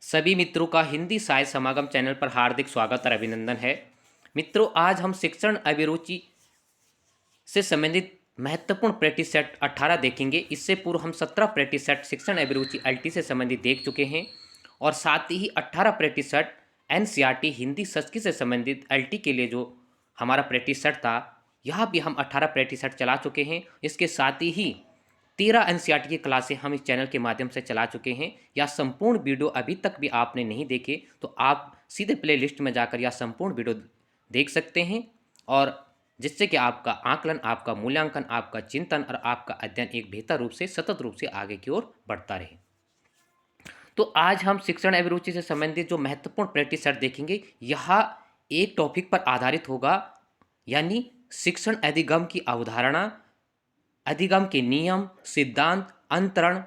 सभी मित्रों का हिंदी साहित्य समागम चैनल पर हार्दिक स्वागत और अभिनंदन है। मित्रों, आज हम शिक्षण अभिरुचि से संबंधित महत्वपूर्ण प्रैक्टिस सेट 18 देखेंगे। इससे पूर्व हम 17 प्रैक्टिस सेट शिक्षण अभिरुचि एलटी से संबंधित देख चुके हैं और साथ ही 18 practice set NCERT Hindi Sanskrit से संबंधित एलटी के लिए जो हमारा प्रैक्टिस सेट था, यहाँ भी हम 18 प्रैक्टिस सेट चला चुके हैं। इसके साथ ही 13 एनसीईआरटी की क्लासें हम इस चैनल के माध्यम से चला चुके हैं। या संपूर्ण वीडियो अभी तक भी आपने नहीं देखे तो आप सीधे प्ले लिस्ट में जाकर यह संपूर्ण वीडियो देख सकते हैं, और जिससे कि आपका आकलन, आपका मूल्यांकन, आपका चिंतन और आपका अध्ययन एक बेहतर रूप से, सतत रूप से आगे की ओर बढ़ता रहे। तो आज हम शिक्षण अभिरुचि से संबंधित जो महत्वपूर्ण प्रैक्टिस सेट देखेंगे, यह एक टॉपिक पर आधारित होगा, यानी शिक्षण अधिगम की अवधारणा, अधिगम के नियम, सिद्धांत, अंतरण,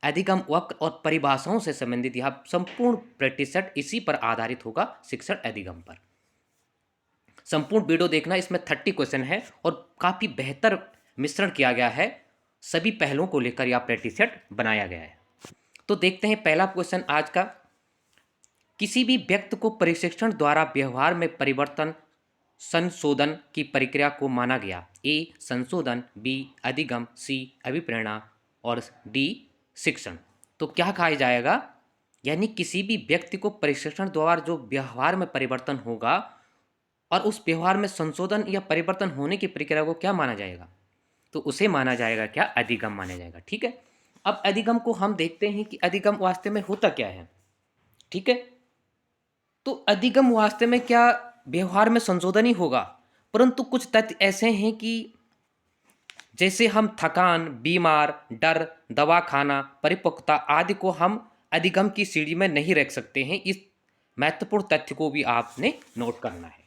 अधिगम वक्र और परिभाषाओं से संबंधित यह संपूर्ण प्रैक्टिस सेट इसी पर आधारित होगा, शिक्षण अधिगम पर। संपूर्ण वीडियो देखना, इसमें 30 क्वेश्चन है और काफ़ी बेहतर मिश्रण किया गया है। सभी पहलुओं को लेकर यह प्रैक्टिस सेट बनाया गया है। तो देखते हैं पहला क्वेश्चन आज का। किसी भी व्यक्ति को प्रशिक्षण द्वारा व्यवहार में परिवर्तन, संशोधन की प्रक्रिया को माना गया। ए संशोधन, बी अधिगम, सी अभिप्रेरणा और डी शिक्षण। तो क्या कहा जाएगा, यानी किसी भी व्यक्ति को प्रशिक्षण द्वारा जो व्यवहार में परिवर्तन होगा और उस व्यवहार में संशोधन या परिवर्तन होने की प्रक्रिया को क्या माना जाएगा, तो उसे माना जाएगा क्या, अधिगम माना जाएगा। ठीक है, अब अधिगम को हम देखते हैं कि अधिगम वास्तव में होता क्या है। ठीक है, तो अधिगम वास्तव में क्या व्यवहार में संशोधन ही होगा, परंतु कुछ तथ्य ऐसे हैं कि जैसे हम थकान, बीमार, डर, दवा खाना, परिपक्वता आदि को हम अधिगम की सीढ़ी में नहीं रख सकते हैं। इस महत्वपूर्ण तथ्य को भी आपने नोट करना है,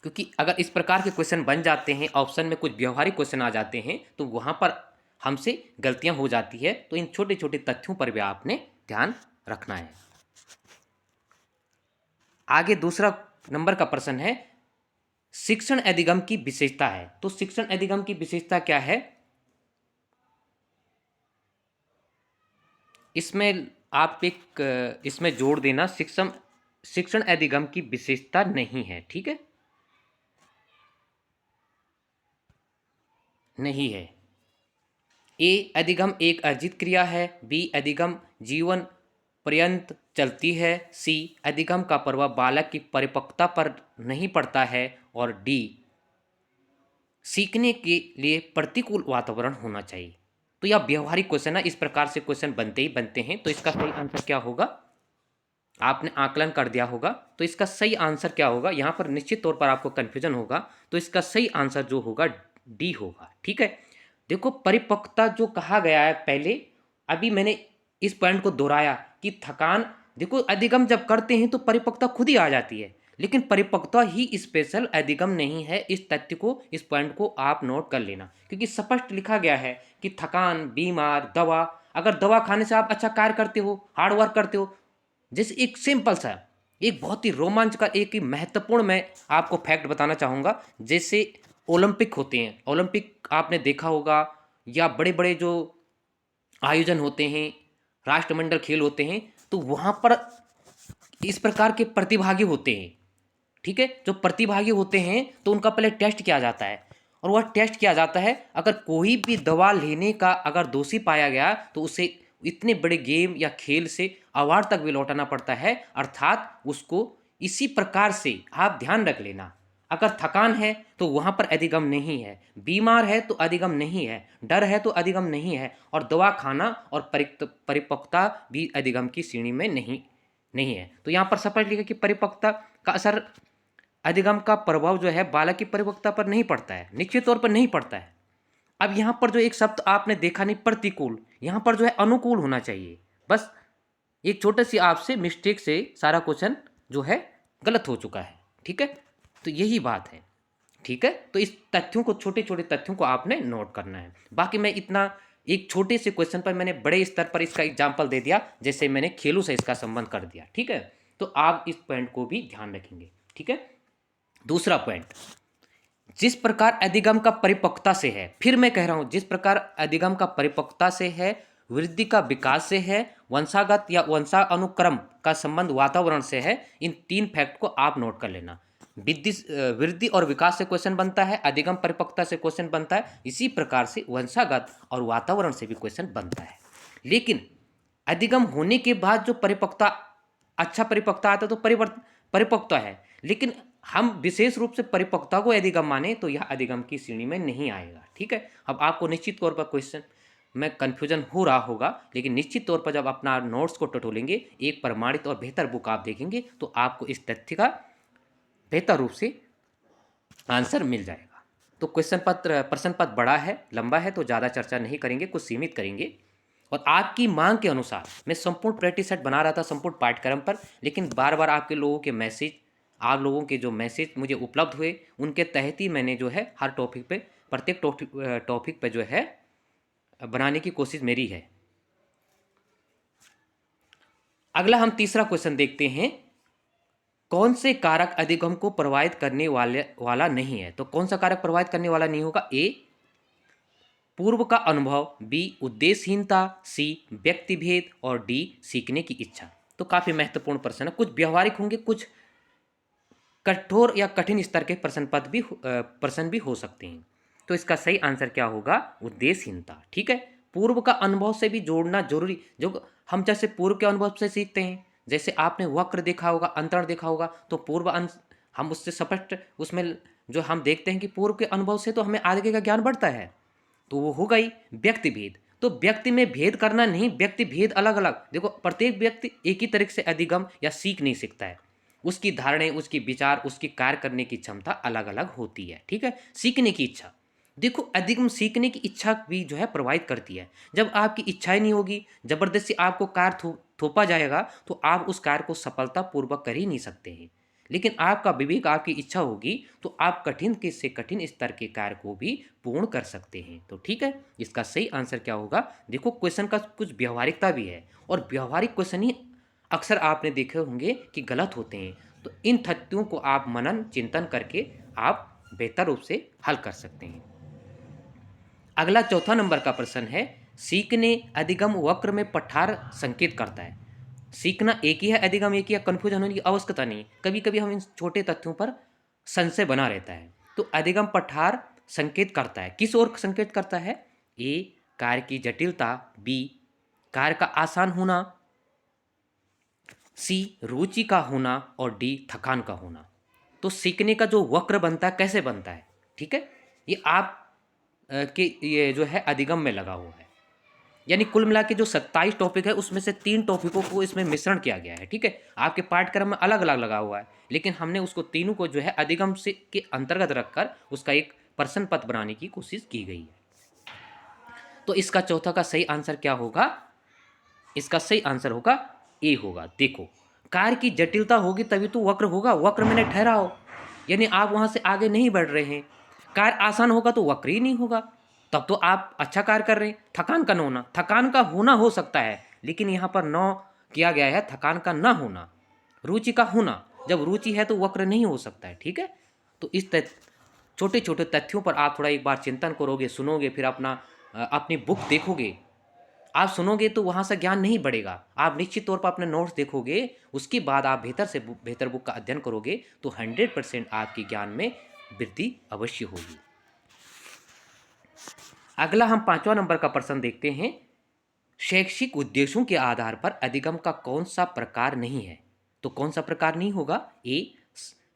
क्योंकि अगर इस प्रकार के क्वेश्चन बन जाते हैं, ऑप्शन में कुछ व्यवहारिक क्वेश्चन आ जाते हैं, तो वहां पर हमसे गलतियां हो जाती है। तो इन छोटे छोटे तथ्यों पर भी आपने ध्यान रखना है। आगे दूसरा नंबर का प्रश्न है, शिक्षण अधिगम की विशेषता है। तो शिक्षण अधिगम की विशेषता क्या है, इसमें आप एक इसमें जोड़ देना, शिक्षण अधिगम की विशेषता नहीं है। ठीक है, नहीं है। ए अधिगम एक अर्जित क्रिया है, बी अधिगम जीवन पर्यंत चलती है, सी अधिगम का प्रभाव बालक की परिपक्वता पर नहीं पड़ता है, और डी सीखने के लिए प्रतिकूल वातावरण होना चाहिए। तो यह व्यवहारिक क्वेश्चन है, इस प्रकार से क्वेश्चन बनते ही बनते हैं। तो इसका सही आंसर क्या होगा, आपने आकलन कर दिया होगा, तो इसका सही आंसर क्या होगा, यहां पर निश्चित तौर पर आपको कंफ्यूजन होगा, तो इसका सही आंसर जो होगा डी होगा। ठीक है, देखो परिपक्वता जो कहा गया है पहले, अभी मैंने इस पॉइंट को दोहराया कि थकान, देखो अधिगम जब करते हैं तो परिपक्वता खुद ही आ जाती है, लेकिन परिपक्वता ही स्पेशल अधिगम नहीं है। इस तथ्य को, इस पॉइंट को आप नोट कर लेना, क्योंकि स्पष्ट लिखा गया है कि थकान, बीमार, दवा, अगर दवा खाने से आप अच्छा कार्य करते हो, हार्ड वर्क करते हो, जैसे एक सिंपल सा, एक बहुत ही रोमांचकर, एक ही महत्वपूर्ण मैं आपको फैक्ट बताना चाहूँगा। जैसे ओलंपिक होते हैं, ओलंपिक आपने देखा होगा, या बड़े बड़े जो आयोजन होते हैं, राष्ट्रमंडल खेल होते हैं, तो वहाँ पर इस प्रकार के प्रतिभागी होते हैं। ठीक है, जो प्रतिभागी होते हैं तो उनका पहले टेस्ट किया जाता है, और वह टेस्ट किया जाता है, अगर कोई भी दवा लेने का अगर दोषी पाया गया तो उसे इतने बड़े गेम या खेल से अवार्ड तक भी लौटाना पड़ता है। अर्थात उसको इसी प्रकार से आप ध्यान रख लेना, अगर थकान है तो वहां पर अधिगम नहीं है, बीमार है तो अधिगम नहीं है, डर है तो अधिगम नहीं है, और दवा खाना और परिपक्वता भी अधिगम की श्रेणी में नहीं नहीं है। तो यहाँ पर स्पष्ट लिखा कि परिपक्वता का असर, अधिगम का प्रभाव जो है बालक की परिपक्वता पर नहीं पड़ता है, निश्चित तौर पर नहीं पड़ता है। अब यहाँ पर जो एक शब्द आपने देखा नहीं, प्रतिकूल, यहाँ पर जो है अनुकूल होना चाहिए। बस एक छोटे सी आपसे मिस्टेक से सारा क्वेश्चन जो है गलत हो चुका है। ठीक है, तो यही बात है। ठीक है, तो इस तथ्यों को, छोटे छोटे तथ्यों को आपने नोट करना है। बाकी मैं इतना, एक छोटे से क्वेश्चन पर मैंने बड़े स्तर पर इसका एग्जाम्पल दे दिया, जैसे मैंने खेलों से इसका संबंध कर दिया। ठीक है, तो आप इस पॉइंट को भी ध्यान रखेंगे। ठीक है, दूसरा पॉइंट, जिस प्रकार अधिगम का परिपक्वता से है, फिर मैं कह रहा हूं, जिस प्रकार अधिगम का परिपक्वता से है, वृद्धि का विकास से है, वंशागत या वंशानुक्रम का संबंध वातावरण से है। इन 3 फैक्ट को आप नोट कर लेना। वृद्धि और विकास से क्वेश्चन बनता है, अधिगम परिपक्वता से क्वेश्चन बनता है, इसी प्रकार से वंशागत और वातावरण से भी क्वेश्चन बनता है। लेकिन अधिगम होने के बाद जो परिपक्वता, अच्छा परिपक्वता आता है तो परिपक्वता है, लेकिन हम विशेष रूप से परिपक्वता को अधिगम माने तो यह अधिगम की श्रेणी में नहीं आएगा। ठीक है, अब आपको निश्चित तौर पर क्वेश्चन में कन्फ्यूजन हो रहा होगा, लेकिन निश्चित तौर पर जब अपना नोट्स को टटोलेंगे, एक प्रमाणित और बेहतर बुक आप देखेंगे तो आपको इस तथ्य का बेहतर रूप से आंसर मिल जाएगा। तो प्रश्न पत्र बड़ा है, लंबा है, तो ज़्यादा चर्चा नहीं करेंगे, कुछ सीमित करेंगे। और आपकी मांग के अनुसार मैं संपूर्ण प्रैक्टिस सेट बना रहा था संपूर्ण पाठ्यक्रम पर, लेकिन बार बार आपके लोगों के मैसेज, आप लोगों के जो मैसेज मुझे उपलब्ध हुए, उनके तहत ही मैंने जो है हर टॉपिक पे, प्रत्येक टॉपिक पे जो है बनाने की कोशिश मेरी है। अगला हम तीसरा क्वेश्चन देखते हैं, कौन से कारक अधिगम को प्रभावित करने वाला नहीं है? तो कौन सा कारक प्रभावित करने वाला नहीं होगा? ए, पूर्व का अनुभव, बी, उद्देश्यहीनता, सी, व्यक्ति भेद, और डी, सीखने की इच्छा। तो काफी महत्वपूर्ण प्रश्न है, कुछ व्यवहारिक होंगे, कुछ कठोर या कठिन स्तर के प्रश्न भी हो सकते हैं। तो इसका सही आंसर क्या होगा? उद्देश्यहीनता। ठीक है, पूर्व का अनुभव से भी जोड़ना जरूरी, जो हम जैसे पूर्व के अनुभव से सीखते हैं, जैसे आपने वक्र देखा होगा, अंतरण देखा होगा, तो पूर्व हम उससे स्पष्ट, उसमें जो हम देखते हैं कि पूर्व के अनुभव से तो हमें आगे का ज्ञान बढ़ता है, तो वो हो गई व्यक्ति भेद। तो व्यक्ति में भेद करना नहीं, व्यक्ति भेद अलग अलग। देखो, प्रत्येक व्यक्ति एक ही तरीके से अधिगम या सीख नहीं सीखता है, उसकी धारणाएं, उसकी विचार, उसकी कार्य करने की क्षमता अलग अलग होती है। ठीक है, सीखने की इच्छा, देखो अधिगम सीखने की इच्छा भी जो है प्रभावित करती है। जब आपकी इच्छा ही नहीं होगी, जबरदस्ती आपको कार्य थोपा जाएगा, तो आप उस कार्य को सफलतापूर्वक कर ही नहीं सकते हैं। लेकिन आपका विवेक, आपकी इच्छा होगी, तो आप कठिन के से कठिन स्तर के कार्य को भी पूर्ण कर सकते हैं। तो ठीक है, इसका सही आंसर क्या होगा? देखो, क्वेश्चन का कुछ व्यवहारिकता भी है, और व्यवहारिक क्वेश्चन ही अक्सर आपने देखे होंगे कि गलत होते हैं। तो इन तथ्यों को आप मनन चिंतन करके आप बेहतर रूप से हल कर सकते हैं। अगला चौथा नंबर का प्रश्न है, सीखने अधिगम वक्र में पठार संकेत करता है। सीखना एक ही है, अधिगम एक ही है, कंफ्यूजन होने की आवश्यकता नहीं। कभी कभी हम इन छोटे तथ्यों पर संशय बना रहता है। तो अधिगम पठार संकेत करता है, किस ओर संकेत करता है? ए, कार्य की जटिलता, बी, कार्य का आसान होना, सी, रुचि का होना, और डी, थकान का होना। तो सीखने का जो वक्र बनता है कैसे बनता है? ठीक है, ये आप कि ये जो है अधिगम में लगा हुआ है, यानी कुल मिला के जो 27 टॉपिक है उसमें से 3 टॉपिकों को इसमें मिश्रण किया गया है। ठीक है, आपके पाठ्यक्रम में अलग अलग लगा हुआ है, लेकिन हमने उसको तीनों को जो है अधिगम से के अंतर्गत रखकर उसका एक प्रश्न पत्र बनाने की कोशिश की गई है। तो इसका चौथा का सही आंसर क्या होगा? इसका सही आंसर होगा ए होगा। देखो, कार्य की जटिलता होगी तभी तो वक्र होगा, वक्र मैंने ठहराओ, यानी आप वहां से आगे नहीं बढ़ रहे हैं। कार्य आसान होगा तो वक्र ही नहीं होगा, तब तो आप अच्छा कार्य कर रहे हैं। थकान का न होना, थकान का होना हो सकता है, लेकिन यहाँ पर न किया गया है थकान का ना होना, रुचि का होना। जब रुचि है तो वक्र नहीं हो सकता है। ठीक है, तो इस छोटे छोटे तथ्यों पर आप थोड़ा एक बार चिंतन करोगे, सुनोगे, फिर अपनी बुक देखोगे। आप सुनोगे तो वहाँ से ज्ञान नहीं बढ़ेगा, आप निश्चित तौर पर अपने नोट्स देखोगे, उसके बाद आप बेहतर बुक का अध्ययन करोगे, तो 100% आपके ज्ञान में वृद्धि अवश्य होगी। अगला हम 5वां नंबर का प्रश्न देखते हैं, शैक्षिक उद्देश्यों के आधार पर अधिगम का कौन सा प्रकार नहीं है? तो कौन सा प्रकार नहीं होगा? ए,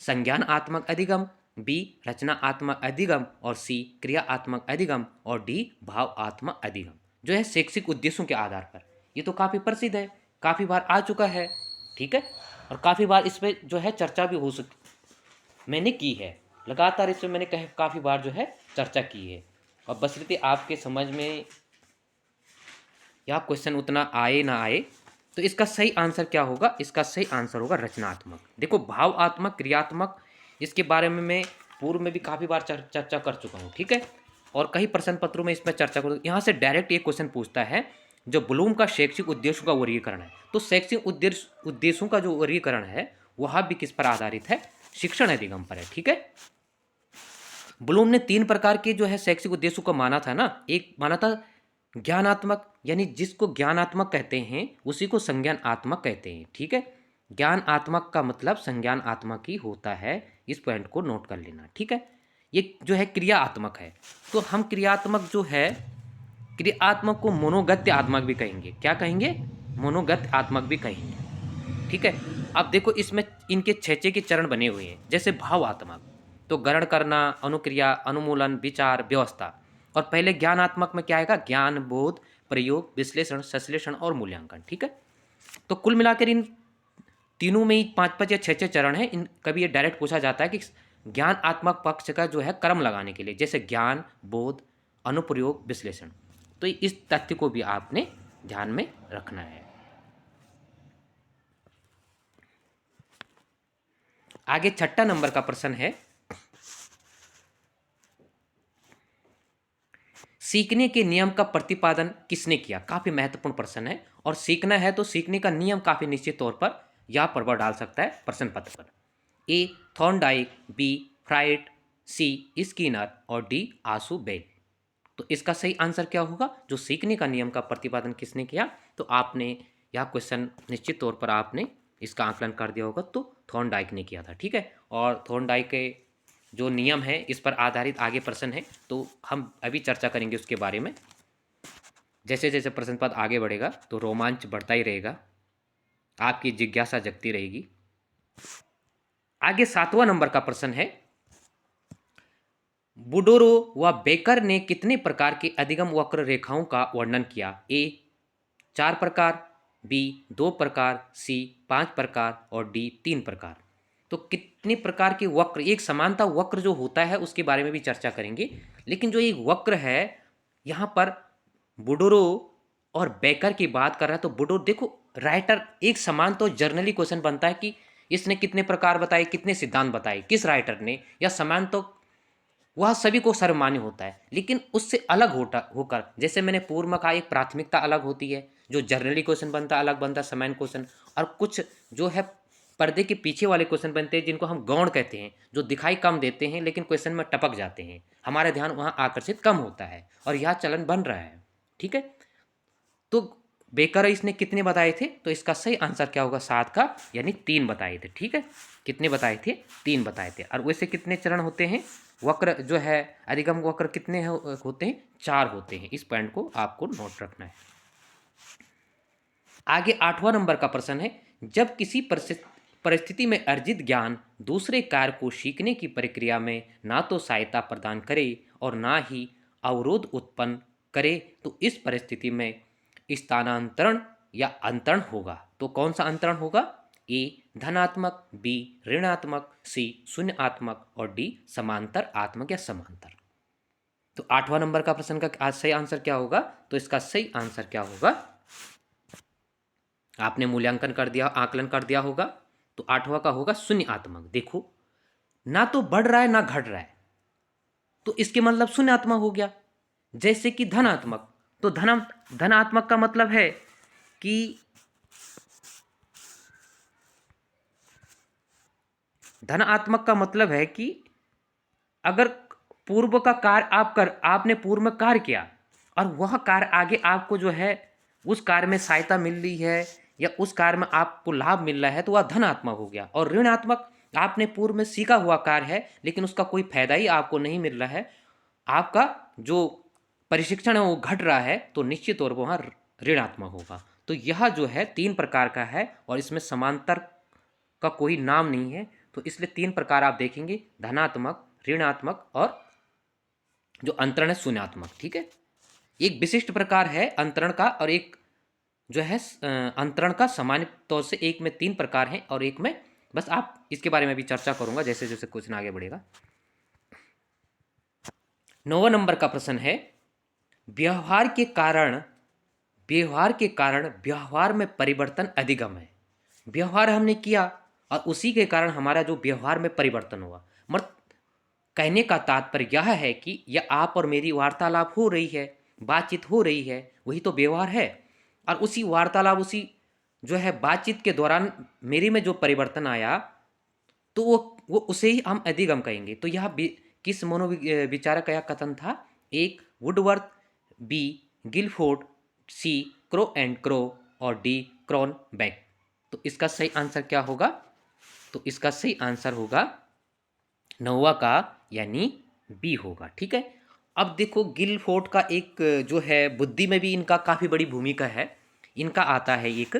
संज्ञानात्मक अधिगम, बी, रचनात्मक अधिगम, और सी, क्रियात्मक अधिगम, और डी, भावात्मक अधिगम। जो है शैक्षिक उद्देश्यों के आधार पर, ये तो काफ़ी प्रसिद्ध है, काफ़ी बार आ चुका है। ठीक है, और काफ़ी बार इस पर जो है चर्चा भी हो सकती मैंने की है, लगातार इस पर मैंने काफ़ी बार जो है चर्चा की है। और बशर्ते आपके समझ में या क्वेश्चन उतना आए ना आए, तो इसका सही आंसर क्या होगा? इसका सही आंसर होगा रचनात्मक। देखो, भावात्मक, क्रियात्मक, इसके बारे में मैं पूर्व में भी काफ़ी बार चर्चा कर चुका हूँ। ठीक है, और कई प्रश्न पत्रों में इसमें चर्चा करूँ। यहाँ से डायरेक्ट एक क्वेश्चन पूछता है, जो ब्लूम का शैक्षिक उद्देश्यों का वर्गीकरण है। तो शैक्षिक उद्देश्यों का जो वर्गीकरण है वह भी किस पर आधारित है? शिक्षण अधिगम पर है। ठीक है, ब्लूम ने 3 प्रकार के जो है शैक्षिक उद्देश्यों को माना था ना। एक माना था ज्ञानात्मक यानी जिसको ज्ञानात्मक कहते हैं उसी को संज्ञानात्मक कहते हैं। ठीक है, ज्ञानात्मक का मतलब संज्ञानात्मक ही होता है, इस पॉइंट को नोट कर लेना। ठीक है, ये जो है क्रियात्मक है, तो हम क्रियात्मक जो है क्रियात्मक को मनोगत्य आत्मक भी कहेंगे। क्या कहेंगे? मनोगत्य आत्मक भी कहेंगे। ठीक है, अब देखो इसमें इनके छह के चरण बने हुए हैं। जैसे भावात्मक तो ग्रहण करना, अनुक्रिया, अनुमूलन, विचार, व्यवस्था। और पहले ज्ञानात्मक में क्या आएगा? ज्ञान, बोध, प्रयोग, विश्लेषण, संश्लेषण और मूल्यांकन। ठीक है, तो कुल मिलाकर इन तीनों में ही 5-5 या 6-6 चरण है। इन कभी ये डायरेक्ट पूछा जाता है कि ज्ञानात्मक पक्ष का जो है क्रम लगाने के लिए, जैसे ज्ञान, बोध, अनुप्रयोग, विश्लेषण। तो इस तथ्य को भी आपने ध्यान में रखना है। आगे 6 नंबर का प्रश्न है, सीखने के नियम का प्रतिपादन किसने किया? काफी महत्वपूर्ण प्रश्न है, और सीखना है तो सीखने का नियम काफी निश्चित तौर पर यह प्रभाव डाल सकता है प्रश्न पत्र पर। ए थॉर्नडाइक, बी फ्राइड, सी स्किनर और डी आसू बेल। तो इसका सही आंसर क्या होगा? जो सीखने का नियम का प्रतिपादन किसने किया? तो आपने यह क्वेश्चन निश्चित तौर पर आपने इसका आकलन कर दिया होगा, तो थॉर्नडाइक ने किया था। ठीक है, और थॉर्नडाइक के जो नियम है इस पर आधारित आगे प्रश्न है, तो हम अभी चर्चा करेंगे उसके बारे में। जैसे जैसे प्रश्न पद आगे बढ़ेगा तो रोमांच बढ़ता ही रहेगा, आपकी जिज्ञासा जगती रहेगी। आगे 7वां नंबर का प्रश्न है, बुडोरो व बेकर ने कितने प्रकार की अधिगम वक्र रेखाओं का वर्णन किया? ए 4 प्रकार, बी 2 प्रकार, सी 5 प्रकार और डी 3 प्रकार। तो कितने प्रकार के वक्र, एक समानता वक्र जो होता है उसके बारे में भी चर्चा करेंगे। लेकिन जो एक वक्र है यहाँ पर बुडोरो और बेकर की बात कर रहा है, तो बुडोरो देखो राइटर, एक समान तो जर्नली क्वेश्चन बनता है कि इसने कितने प्रकार बताए, कितने सिद्धांत बताए, किस राइटर ने, या समान तो वह सभी को सर्वमान्य होता है। लेकिन उससे अलग होकर, जैसे मैंने पूर्व में कहा, एक प्राथमिकता अलग होती है, जो जर्नली क्वेश्चन बनता है अलग बनता है समान क्वेश्चन, और कुछ जो है पर्दे के पीछे वाले क्वेश्चन बनते हैं जिनको हम गौण कहते हैं, जो दिखाई कम देते हैं लेकिन क्वेश्चन में टपक जाते हैं, हमारा ध्यान वहाँ आकर्षित कम होता है, और यह चलन बन रहा है। ठीक है, तो बेकर इसने कितने बताए थे? तो इसका सही आंसर क्या होगा? 7 का, यानी 3 बताए थे। ठीक है, कितने बताए थे? 3 बताए थे। और वैसे कितने चरण होते हैं? वक्र जो है अधिगम वक्र कितने होते हैं? 4 होते हैं। इस पॉइंट को आपको नोट रखना है। आगे 8वां नंबर का प्रश्न है, जब किसी परिस्थिति में अर्जित ज्ञान दूसरे कार्य को सीखने की प्रक्रिया में ना तो सहायता प्रदान करे और ना ही अवरोध उत्पन्न करे, तो इस परिस्थिति में स्थानांतरण या अंतरण होगा। तो कौन सा अंतरण होगा? ए धनात्मक, बी ऋणात्मक, सी शून्यात्मक और डी समांतर आत्मक या समांतर। तो 8वां नंबर का प्रश्न का सही आंसर क्या होगा? तो इसका सही आंसर क्या होगा? आपने मूल्यांकन कर दिया, आकलन कर दिया होगा, तो 8वां का होगा शून्यात्मक। देखो ना तो बढ़ रहा है ना घट रहा है, तो इसके मतलब शून्यात्मक हो गया। जैसे कि धनात्मक, तो धनात्मक का मतलब है कि धनात्मक का मतलब है कि अगर पूर्व का कार्य आपने पूर्व में कार्य किया और वह कार्य आगे आपको जो है उस कार्य में सहायता मिल रही है या उस कार्य में आपको लाभ मिल रहा है, तो वह धनात्मक हो गया। और ऋणात्मक, आपने पूर्व में सीखा हुआ कार्य है लेकिन उसका कोई फायदा ही आपको नहीं मिल रहा है, आपका जो प्रशिक्षण है वो घट रहा है, तो निश्चित तौर पर वहाँ ऋणात्मक होगा। तो यह जो है 3 प्रकार का है और इसमें समांतर का कोई नाम नहीं है, तो इसलिए 3 प्रकार आप देखेंगे, धनात्मक, ऋणात्मक और जो अंतरण है शून्यात्मक। ठीक है, एक विशिष्ट प्रकार है अंतरण का, और एक जो है अंतरण का सामान्य तौर से एक में 3 प्रकार हैं और एक में बस। आप इसके बारे में भी चर्चा करूंगा जैसे जैसे क्वेश्चन आगे बढ़ेगा। 9वां नंबर का प्रश्न है, व्यवहार के कारण व्यवहार में परिवर्तन अधिगम है। व्यवहार हमने किया और उसी के कारण हमारा जो व्यवहार में परिवर्तन हुआ। मत कहने का तात्पर्य यह है कि यह आप और मेरी वार्तालाप हो रही है, बातचीत हो रही है, वही तो व्यवहार है। और उसी वार्तालाप, उसी जो है बातचीत के दौरान मेरे में जो परिवर्तन आया, तो वो उसे ही हम अधिगम कहेंगे। तो यह किस मनोविचारक का यह कथन था? एक Woodworth, B Guilford, C Crow and Crow और डी क्रॉनबेक। तो इसका सही आंसर क्या होगा? तो इसका सही आंसर होगा नौवा का यानी बी होगा। ठीक है। अब देखो गिलफोर्ड का एक जो है बुद्धि में भी इनका काफ़ी बड़ी भूमिका है। इनका आता है एक,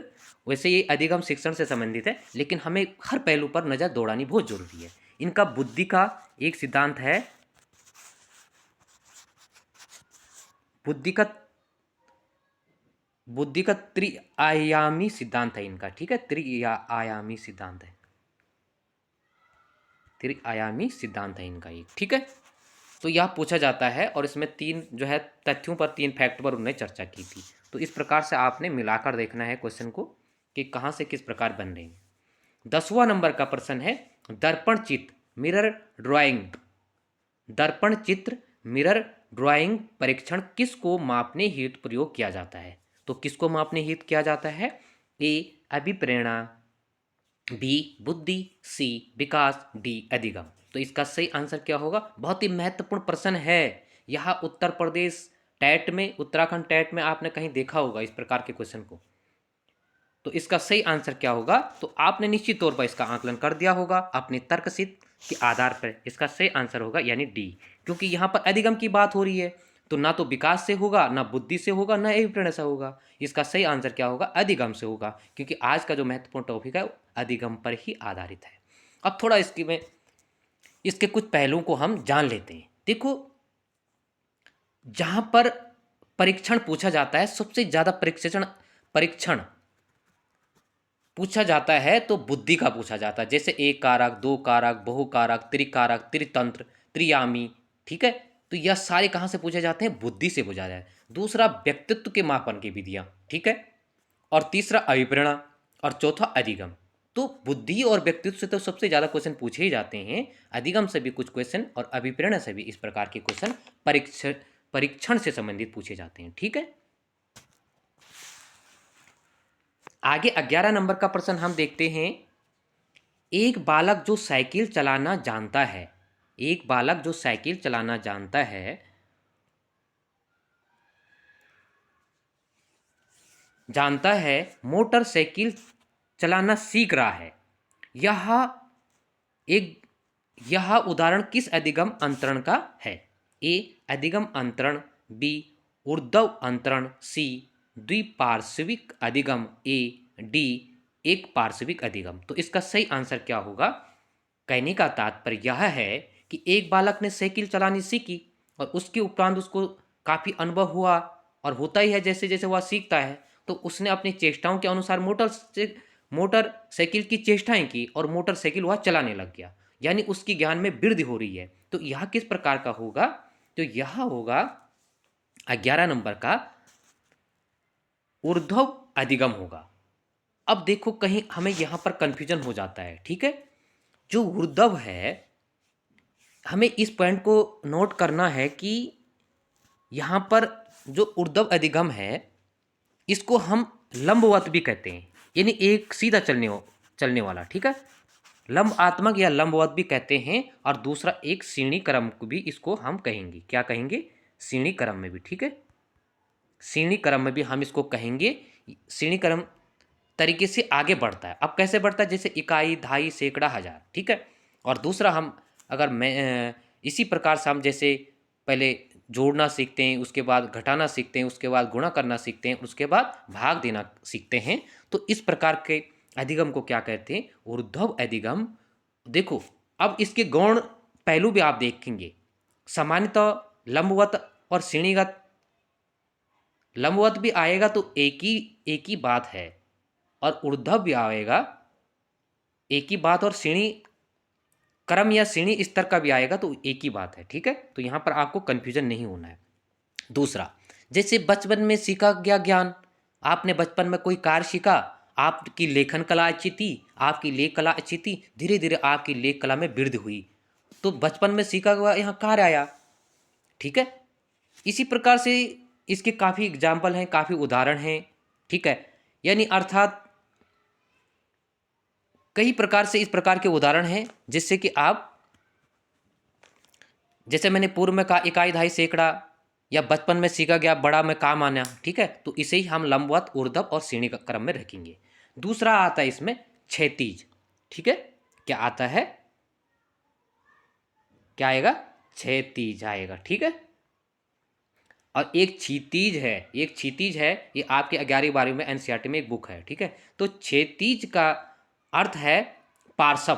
वैसे ये अधिगम शिक्षण से संबंधित है, लेकिन हमें हर पहलू पर नज़र दौड़ानी बहुत जरूरी है। इनका बुद्धि का एक सिद्धांत है, बुद्धि का बुद्धि का त्रिआयामी सिद्धांत है इनका। ठीक है, त्रिआयामी सिद्धांत है, त्रिआयामी सिद्धांत है इनका एक। ठीक है, तो यह पूछा जाता है और इसमें तीन जो है तथ्यों पर, तीन फैक्ट पर उन्होंने चर्चा की थी। तो इस प्रकार से आपने मिलाकर देखना है क्वेश्चन को कि कहाँ से किस प्रकार बन रहे हैं। 10वां नंबर का प्रश्न है दर्पण चित्र मिरर ड्राइंग। दर्पण चित्र मिरर ड्राइंग परीक्षण किसको मापने हेतु प्रयोग किया जाता है? तो किसको मापने हेतु किया जाता है? ए अभिप्रेरणा, बी बुद्धि, सी विकास, डी अधिगम। तो इसका सही आंसर क्या होगा? बहुत ही महत्वपूर्ण प्रश्न है। यह उत्तर प्रदेश टैट में, उत्तराखंड टैट में आपने कहीं देखा होगा इस प्रकार के क्वेश्चन को। तो इसका सही आंसर क्या होगा? तो आपने निश्चित तौर पर इसका आकलन कर दिया होगा अपने तर्कसिद्ध के आधार पर। इसका सही आंसर होगा यानी डी, क्योंकि यहाँ पर अधिगम की बात हो रही है, तो ना तो विकास से होगा, ना बुद्धि से होगा, ना अभिप्रेरणा से होगा। इसका सही आंसर क्या होगा? अधिगम से होगा, क्योंकि आज का जो महत्वपूर्ण टॉपिक है अधिगम पर ही आधारित है। अब थोड़ा इसके कुछ पहलुओं को हम जान लेते हैं। देखो, जहां पर परीक्षण पूछा जाता है, सबसे ज्यादा परीक्षण पूछा जाता है तो बुद्धि का पूछा जाता है। जैसे एक कारक, दो कारक, बहुकारक, त्रिकारक, त्रितंत्र, त्रियामी। ठीक है, तो यह सारे कहाँ से पूछे जाते हैं? बुद्धि से पूछा जाए। दूसरा व्यक्तित्व के मापन की विधियां। ठीक है, और तीसरा अभिप्रेरणा, और चौथा अधिगम। तो बुद्धि और व्यक्तित्व से तो सबसे ज्यादा क्वेश्चन पूछे ही जाते हैं, अधिगम से भी कुछ क्वेश्चन और अभिप्रेरणा से भी इस प्रकार के क्वेश्चन परीक्षण से संबंधित पूछे जाते हैं। ठीक है, आगे 11 नंबर का प्रश्न हम देखते हैं। एक बालक जो साइकिल चलाना जानता है, एक बालक जो साइकिल चलाना जानता है, मोटरसाइकिल चलाना सीख रहा है, यह उदाहरण किस अधिगम अंतरण का है? ए अधिगम अंतरण, बी ऊर्ध्व अंतरण, सी द्विपार्श्विक अधिगम, ए डी एक पार्श्विक अधिगम। तो इसका सही आंसर क्या होगा? कहने का तात्पर्य यह है कि एक बालक ने साइकिल चलानी सीखी और उसके उपरांत उसको काफ़ी अनुभव हुआ, और होता ही है जैसे जैसे वह सीखता है तो उसने अपनी चेष्टाओं के अनुसार मोटरसाइकिल की चेष्टाएं की और मोटरसाइकिल वह चलाने लग गया, यानी उसकी ज्ञान में वृद्धि हो रही है। तो यह किस प्रकार का होगा? तो यह होगा 11 नंबर का ऊर्ध्व अधिगम होगा। अब देखो, कहीं हमें यहां पर कंफ्यूजन हो जाता है। ठीक है, जो ऊर्ध्व है, हमें इस पॉइंट को नोट करना है कि यहां पर जो ऊर्ध्व अधिगम है इसको हम लंबवत भी कहते हैं, यानी एक सीधा चलने वाला। ठीक है, लंबात्मक या लंबवत भी कहते हैं, और दूसरा एक सीढ़ी क्रम को भी इसको हम कहेंगे। क्या कहेंगे? सीढ़ी क्रम में भी। ठीक है, सीढ़ी क्रम में भी हम इसको कहेंगे। सीढ़ी क्रम तरीके से आगे बढ़ता है। अब कैसे बढ़ता है? जैसे इकाई, दहाई, सैकड़ा, हजार। ठीक है, और दूसरा हम अगर इसी प्रकार से हम जैसे पहले जोड़ना सीखते हैं, उसके बाद घटाना सीखते हैं, उसके बाद गुणा करना सीखते हैं, उसके बाद भाग देना सीखते हैं, तो इस प्रकार के अधिगम को क्या कहते हैं? ऊर्ध्व अधिगम। देखो, अब इसके गौण पहलू भी आप देखेंगे। सामान्यतः लंबवत और श्रेणीगत, लंबवत भी आएगा तो एक ही बात है, और ऊर्ध्व भी आएगा एक ही बात, और श्रेणी क्रम या श्रेणी स्तर का भी आएगा तो एक ही बात है। ठीक है, तो यहां पर आपको कंफ्यूजन नहीं होना है। दूसरा, जैसे बचपन में सीखा गया ज्ञान, आपने बचपन में कोई कार्य सीखा, आपकी लेखन कला अच्छी थी, आपकी लेख कला अच्छी थी, धीरे धीरे आपकी लेख कला में वृद्धि हुई, तो बचपन में सीखा हुआ यहाँ कार्य आया। ठीक है, इसी प्रकार से इसके काफ़ी एग्जाम्पल हैं, काफ़ी उदाहरण हैं। ठीक है, यानी अर्थात कई प्रकार से इस प्रकार के उदाहरण हैं जिससे कि आप, जैसे मैंने पूर्व में कहा इकाई, दहाई, सैकड़ा, या बचपन में सीखा गया बड़ा में काम आना, ठीक है, तो इसे ही हम लंबवत, ऊर्ध्व और श्रेणी का क्रम में रखेंगे। दूसरा आता है इसमें क्षैतिज, ठीक है, क्या आता है, क्या आएगा, क्षैतिज आएगा, ठीक है। और एक क्षितिज है, एक क्षितिज है, ये आपके 11वीं 12वीं में एनसीईआरटी में एक बुक है, ठीक है। तो क्षैतिज का अर्थ है पार्श्व,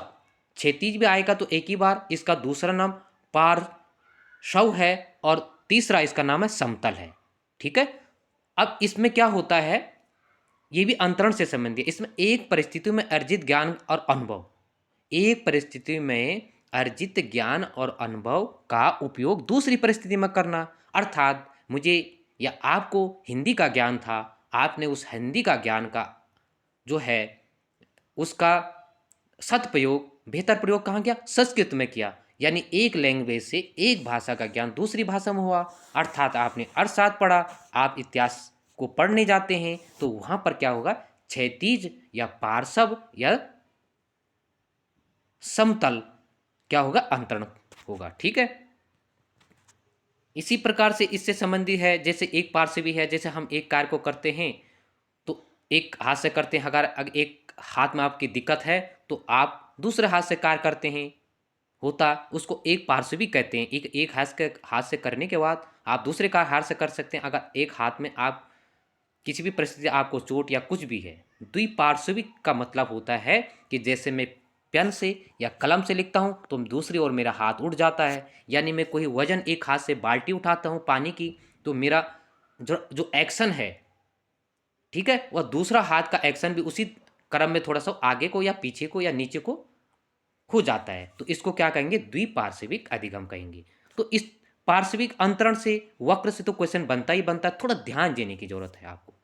क्षैतिज भी आएगा तो एक ही बार, इसका दूसरा नाम पार्श्व है और तीसरा इसका नाम है समतल है, ठीक है। अब इसमें क्या होता है, ये भी अंतरण से संबंधित है। इसमें एक परिस्थिति में अर्जित ज्ञान और अनुभव, एक परिस्थिति में अर्जित ज्ञान और अनुभव का उपयोग दूसरी परिस्थिति में करना। अर्थात मुझे या आपको हिंदी का ज्ञान था, आपने उस हिंदी का ज्ञान का जो है उसका सदप्रयोग, बेहतर प्रयोग कहाँ किया, संस्कृत में किया। यानी एक लैंग्वेज से, एक भाषा का ज्ञान दूसरी भाषा में हुआ। अर्थात आपने अर्थशास्त्र पढ़ा, आप इतिहास को पढ़ने जाते हैं तो वहाँ पर क्या होगा, क्षैतिज या पार्श्व या समतल क्या होगा, अंतरण होगा, ठीक है। इसी प्रकार से इससे संबंधी है, जैसे एक पार्श्व भी है, जैसे हम एक कार्य को करते हैं तो एक हाथ से करते हैं, अगर एक हाथ में आपकी दिक्कत है तो आप दूसरे हाथ से कार्य करते हैं, होता उसको एक पार्श्व भी कहते हैं। एक हाथ से करने के बाद आप दूसरे का हाथ से कर सकते हैं। अगर एक हाथ में आप किसी भी परिस्थिति आपको चोट या कुछ भी है, द्विपार्श्विक का मतलब होता है कि जैसे मैं पेन से या कलम से लिखता हूँ तो दूसरी ओर मेरा हाथ उठ जाता है। यानी मैं कोई वजन एक हाथ से बाल्टी उठाता हूँ पानी की, तो मेरा जो एक्शन है, ठीक है, वह दूसरा हाथ का एक्शन भी उसी क्रम में थोड़ा सा आगे को या पीछे को या नीचे को हो जाता है। तो इसको क्या कहेंगे, द्विपार्श्विक अधिगम कहेंगे। तो इस पार्श्विक अंतरण से, वक्र से तो क्वेश्चन बनता ही बनता है, थोड़ा ध्यान देने की जरूरत है आपको,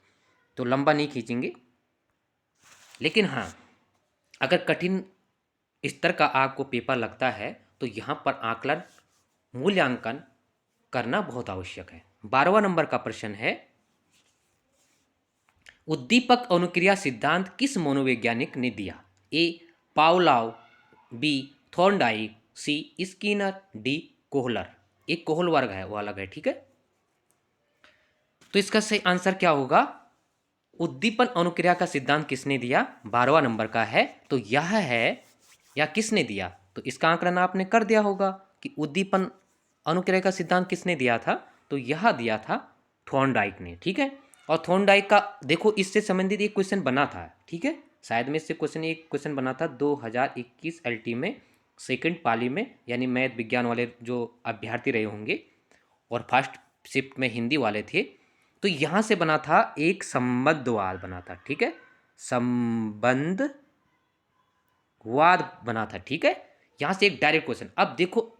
तो लंबा नहीं खींचेंगे। लेकिन हाँ, अगर कठिन स्तर का आपको पेपर लगता है तो यहाँ पर आकलन, मूल्यांकन करना बहुत आवश्यक है। 12वां नंबर का प्रश्न है, उद्दीपक अनुक्रिया सिद्धांत किस मनोवैज्ञानिक ने दिया। ए पावलोव, बी थॉर्नडाइक, सी स्किनर, डी कोहलर। एक कोहल वर्ग है वो अलग है, ठीक है। तो इसका सही आंसर क्या होगा, उद्दीपन अनुक्रिया का सिद्धांत किसने दिया, 12वां नंबर का है तो यह है, या किसने दिया, तो इसका आंकलन आपने कर दिया होगा कि उद्दीपन अनुक्रिया का सिद्धांत किसने दिया था, तो यह दिया था थॉर्नडाइक ने, ठीक है। और थॉर्नडाइक का देखो इससे संबंधित एक क्वेश्चन बना था, ठीक है, शायद में इससे एक क्वेश्चन बना था 2021 एलटी में, सेकंड पाली में, यानी मैथ विज्ञान वाले जो अभ्यर्थी रहे होंगे और फर्स्ट शिफ्ट में हिंदी वाले थे, तो यहाँ से बना था, एक संबंधवाद बना था, ठीक है, संबंधवाद बना था, ठीक है। यहाँ से एक डायरेक्ट क्वेश्चन। अब देखो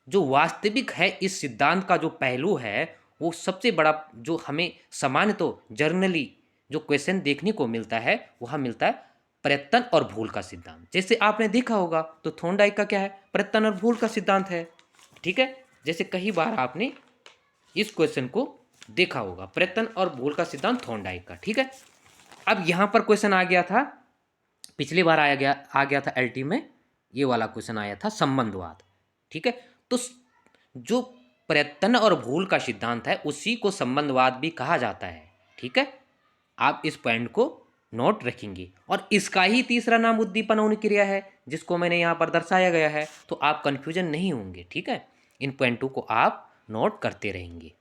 जो वास्तविक है इस सिद्धांत का जो पहलू है, वो सबसे बड़ा जो हमें सामान्य तो जर्नली जो क्वेश्चन देखने को मिलता है वह मिलता है प्रयत्न और भूल का सिद्धांत। जैसे आपने देखा होगा तो थॉर्नडाइक का क्या है, प्रयत्न और भूल का सिद्धांत है, ठीक है। जैसे कई बार आपने इस क्वेश्चन को देखा होगा, प्रयत्न और भूल का सिद्धांत थॉर्नडाइक का, ठीक है। अब यहाँ पर क्वेश्चन आ गया था, पिछली बार आ गया था एलटी में, ये वाला क्वेश्चन आया था संबंधवाद, ठीक है। तो जो प्रयत्न और भूल का सिद्धांत है उसी को संबंधवाद भी कहा जाता है, ठीक है। आप इस पॉइंट को नोट रखेंगे। और इसका ही तीसरा नाम उद्दीपन अनुक्रिया है, जिसको मैंने यहाँ पर दर्शाया गया है, तो आप कंफ्यूजन नहीं होंगे, ठीक है। इन पॉइंटों को आप नोट करते रहेंगे।